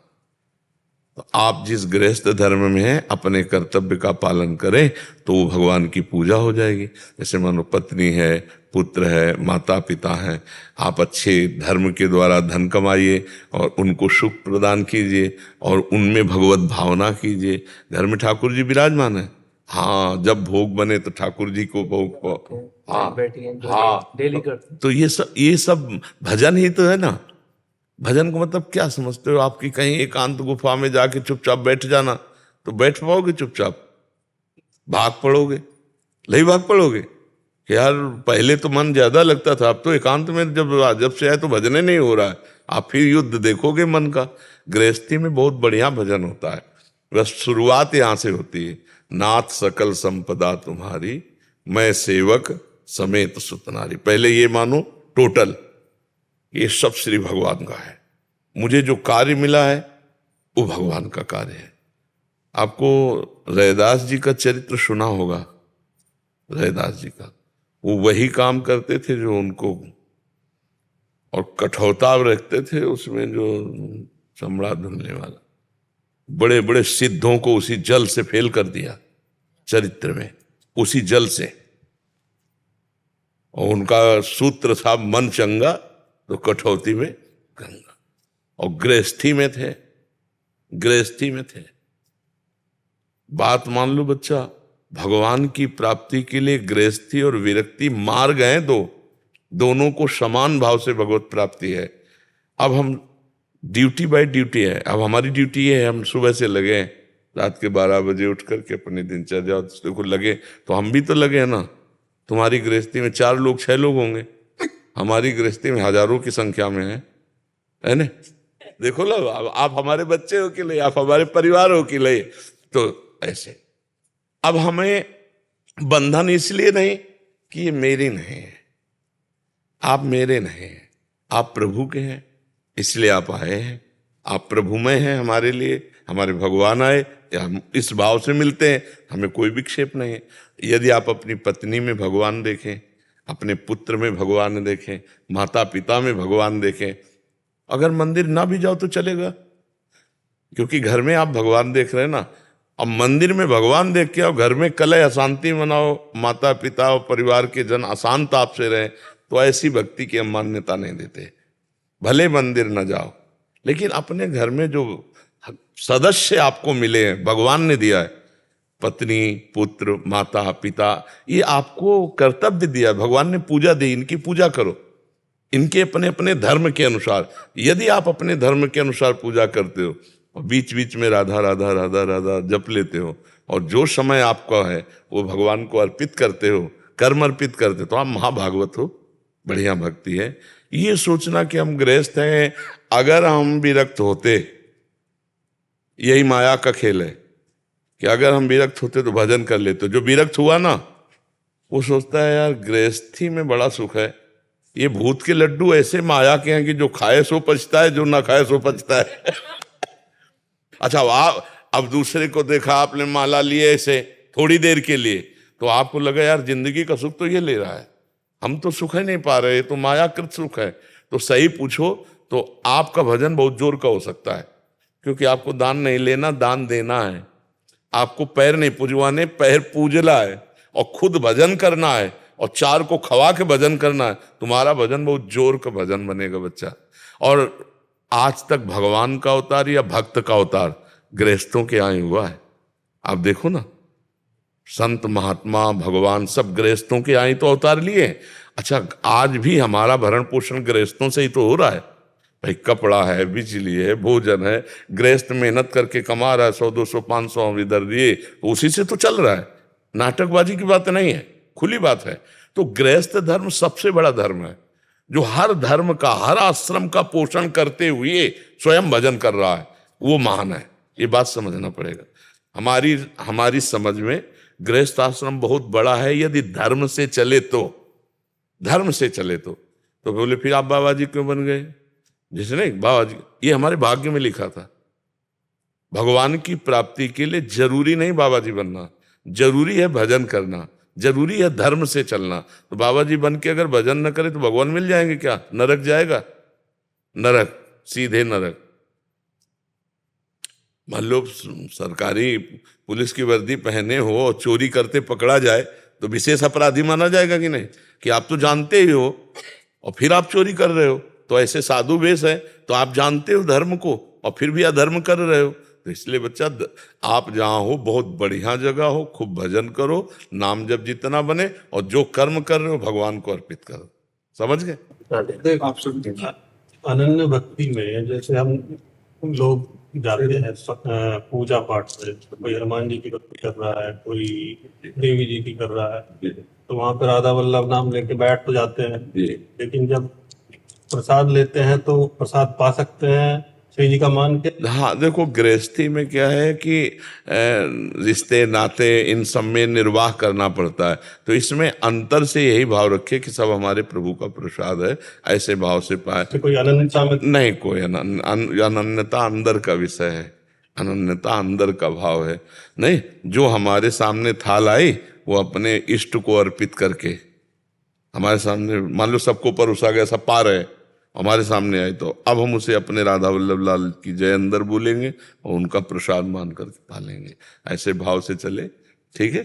तो आप जिस गृहस्थ धर्म में हैं, अपने कर्तव्य का पालन करें तो वो भगवान की पूजा हो जाएगी। जैसे मानो पत्नी है, पुत्र है, माता पिता हैं, आप अच्छे धर्म के द्वारा धन कमाइए और उनको सुख प्रदान कीजिए और उनमें भगवत भावना कीजिए। घर में ठाकुर जी विराजमान है, हाँ, जब भोग बने तो ठाकुर जी को भोग, हाँ हाँ, डेली करते। तो ये सब भजन ही तो है ना। भजन को मतलब क्या समझते हो? आपकी कहीं एकांत गुफा में जाके चुपचाप बैठ जाना, तो बैठ पाओगे चुपचाप? भाग पड़ोगे, नहीं भाग पड़ोगे कि यार पहले तो मन ज्यादा लगता था, अब तो एकांत में जब से आए तो भजन ही नहीं हो रहा है। आप फिर युद्ध देखोगे मन का। गृहस्थी में बहुत बढ़िया भजन होता है, बस शुरुआत यहाँ से होती है। नाथ सकल संपदा तुम्हारी, मैं सेवक समेत सुतनारी। पहले ये मानो टोटल, ये सब श्री भगवान का है। मुझे जो कार्य मिला है वो भगवान का कार्य है। आपको रैदास जी का चरित्र सुना होगा। रैदास जी का, वो वही काम करते थे जो उनको, और कठौता रखते थे उसमें जो चमड़ा धुलने वाला, बड़े बड़े सिद्धों को उसी जल से फेल कर दिया चरित्र में, उसी जल से। और उनका सूत्र था मन चंगा तो कठौती में गंगा। और गृहस्थी में थे, गृहस्थी में थे। बात मान लो बच्चा, भगवान की प्राप्ति के लिए गृहस्थी और विरक्ति मार्ग हैं दो, दोनों को समान भाव से भगवत प्राप्ति है। अब हम ड्यूटी बाय ड्यूटी है। अब हमारी ड्यूटी है, हम सुबह से लगे हैं, रात के 12 बजे उठ करके अपनी दिनचर्या को लगे, तो हम भी तो लगे हैं ना। तुम्हारी गृहस्थी में 4 लोग 6 लोग होंगे, हमारी गृहस्थी में हजारों की संख्या में है ना। देखो लो, आप हमारे बच्चे हो कि नहीं, आप हमारे परिवार हो कि नहीं, तो ऐसे। अब हमें बंधन इसलिए नहीं कि ये मेरी नहीं है, आप मेरे नहीं हैं, आप प्रभु के हैं, इसलिए आप आए हैं। आप प्रभुमय हैं हमारे लिए, हमारे भगवान आए, हम इस भाव से मिलते हैं, हमें कोई विक्षेप नहीं है। यदि आप अपनी पत्नी में भगवान देखें, अपने पुत्र में भगवान देखें, माता पिता में भगवान देखें, अगर मंदिर ना भी जाओ तो चलेगा, क्योंकि घर में आप भगवान देख रहे हैं ना। अब मंदिर में भगवान देख के आओ, घर में कलह अशांति मनाओ, माता पिता और परिवार के जन अशांत आपसे रहे, तो ऐसी भक्ति की हम मान्यता नहीं देते। भले मंदिर न जाओ, लेकिन अपने घर में जो सदस्य आपको मिले हैं, भगवान ने दिया है, पत्नी, पुत्र, माता, पिता, ये आपको कर्तव्य दिया है, भगवान ने पूजा दी, इनकी पूजा करो, इनके अपने अपने धर्म के अनुसार। यदि आप अपने धर्म के अनुसार पूजा करते हो और बीच बीच में राधा राधा राधा राधा जप लेते हो, और जो समय आपका है वो भगवान को अर्पित करते हो, कर्म अर्पित करते हो, तो आप महाभागवत हो, बढ़िया भक्ति है। ये सोचना कि हम गृहस्थ हैं, अगर हम विरक्त होते, यही माया का खेल है कि अगर हम विरक्त होते तो भजन कर लेते। जो विरक्त हुआ ना, वो सोचता है यार गृहस्थी में बड़ा सुख है। ये भूत के लड्डू ऐसे माया के हैं कि जो खाए सो पचता है, जो ना खाए सो पचता है। अच्छा, आप अब दूसरे को देखा, आपने माला लिए ऐसे थोड़ी देर के लिए, तो आपको लगा यार जिंदगी का सुख तो ये ले रहा है, हम तो सुख ही नहीं पा रहे, तो मायाकृत सुख है। तो सही पूछो तो आपका भजन बहुत जोर का हो सकता है, क्योंकि आपको दान नहीं लेना, दान देना है। आपको पैर नहीं पूजवाने, पैर पूजला है, और खुद भजन करना है, और चार को खवा के भजन करना है। तुम्हारा भजन बहुत जोर का भजन बनेगा बच्चा। और आज तक भगवान का अवतार या भक्त का अवतार गृहस्थों के यहाँ हुआ है। आप देखो ना, संत महात्मा भगवान सब गृहस्थों के यहाँ तो अवतार लिए। अच्छा, आज भी हमारा भरण पोषण गृहस्थों से ही तो हो रहा है भाई। कपड़ा है, बिजली है, भोजन है, गृहस्थ मेहनत करके कमा रहा है, 100 200 500 हम इधर दिए, उसी से तो चल रहा है। नाटकबाजी की बात नहीं है, खुली बात है। तो गृहस्थ धर्म सबसे बड़ा धर्म है, जो हर धर्म का, हर आश्रम का पोषण करते हुए स्वयं भजन कर रहा है, वो महान है। ये बात समझना पड़ेगा। हमारी समझ में गृहस्थ आश्रम बहुत बड़ा है, यदि धर्म से चले तो। धर्म से चले तो बोले फिर आप बाबा जी क्यों बन गए? जैसे नहीं, बाबा जी, ये हमारे भाग्य में लिखा था। भगवान की प्राप्ति के लिए जरूरी नहीं बाबा जी बनना, जरूरी है भजन करना, जरूरी है धर्म से चलना। तो बाबा जी बन के अगर भजन न करे तो भगवान मिल जाएंगे क्या? नरक जाएगा, नरक, सीधे नरक। मान लो सरकारी पुलिस की वर्दी पहने हो और चोरी करते पकड़ा जाए तो विशेष अपराधी माना जाएगा कि नहीं? कि आप तो जानते ही हो और फिर आप चोरी कर रहे हो। तो ऐसे साधु वेश है तो आप जानते हो धर्म को और फिर भी अधर्म कर रहे हो। तो इसलिए बच्चा, आप जहाँ हो बहुत बढ़िया जगह हो, खूब भजन करो, नाम जब जितना बने, और जो कर्म कर रहे हो भगवान को अर्पित करो। समझ गए? आप सुनते हैं अनन्य भक्ति में, जैसे हम लोग जाते हैं पूजा पाठ से, कोई हनुमान जी की भक्ति कर रहा है, कोई देवी जी की कर रहा है, तो वहां पर राधा वल्लभ नाम लेके बैठ तो जाते हैं, लेकिन जब प्रसाद लेते हैं तो प्रसाद पा सकते हैं श्री जी का मान के? हाँ, देखो गृहस्थी में क्या है कि रिश्ते नाते इन सब में निर्वाह करना पड़ता है। तो इसमें अंतर से यही भाव रखे कि सब हमारे प्रभु का प्रसाद है, ऐसे भाव से पाए। तो कोई अनन्यता में नहीं, कोई अनन्यता अंदर का विषय है, अनन्यता अंदर का भाव है। नहीं, जो हमारे सामने थाल आई वो अपने इष्ट को अर्पित करके हमारे सामने, मान लो सबको परोसा गया, सब पा रहे, हमारे सामने आए, तो अब हम उसे अपने राधा वल्लभ लाल की जय अंदर बोलेंगे और उनका प्रसाद मान करके पालेंगे। ऐसे भाव से चले, ठीक है।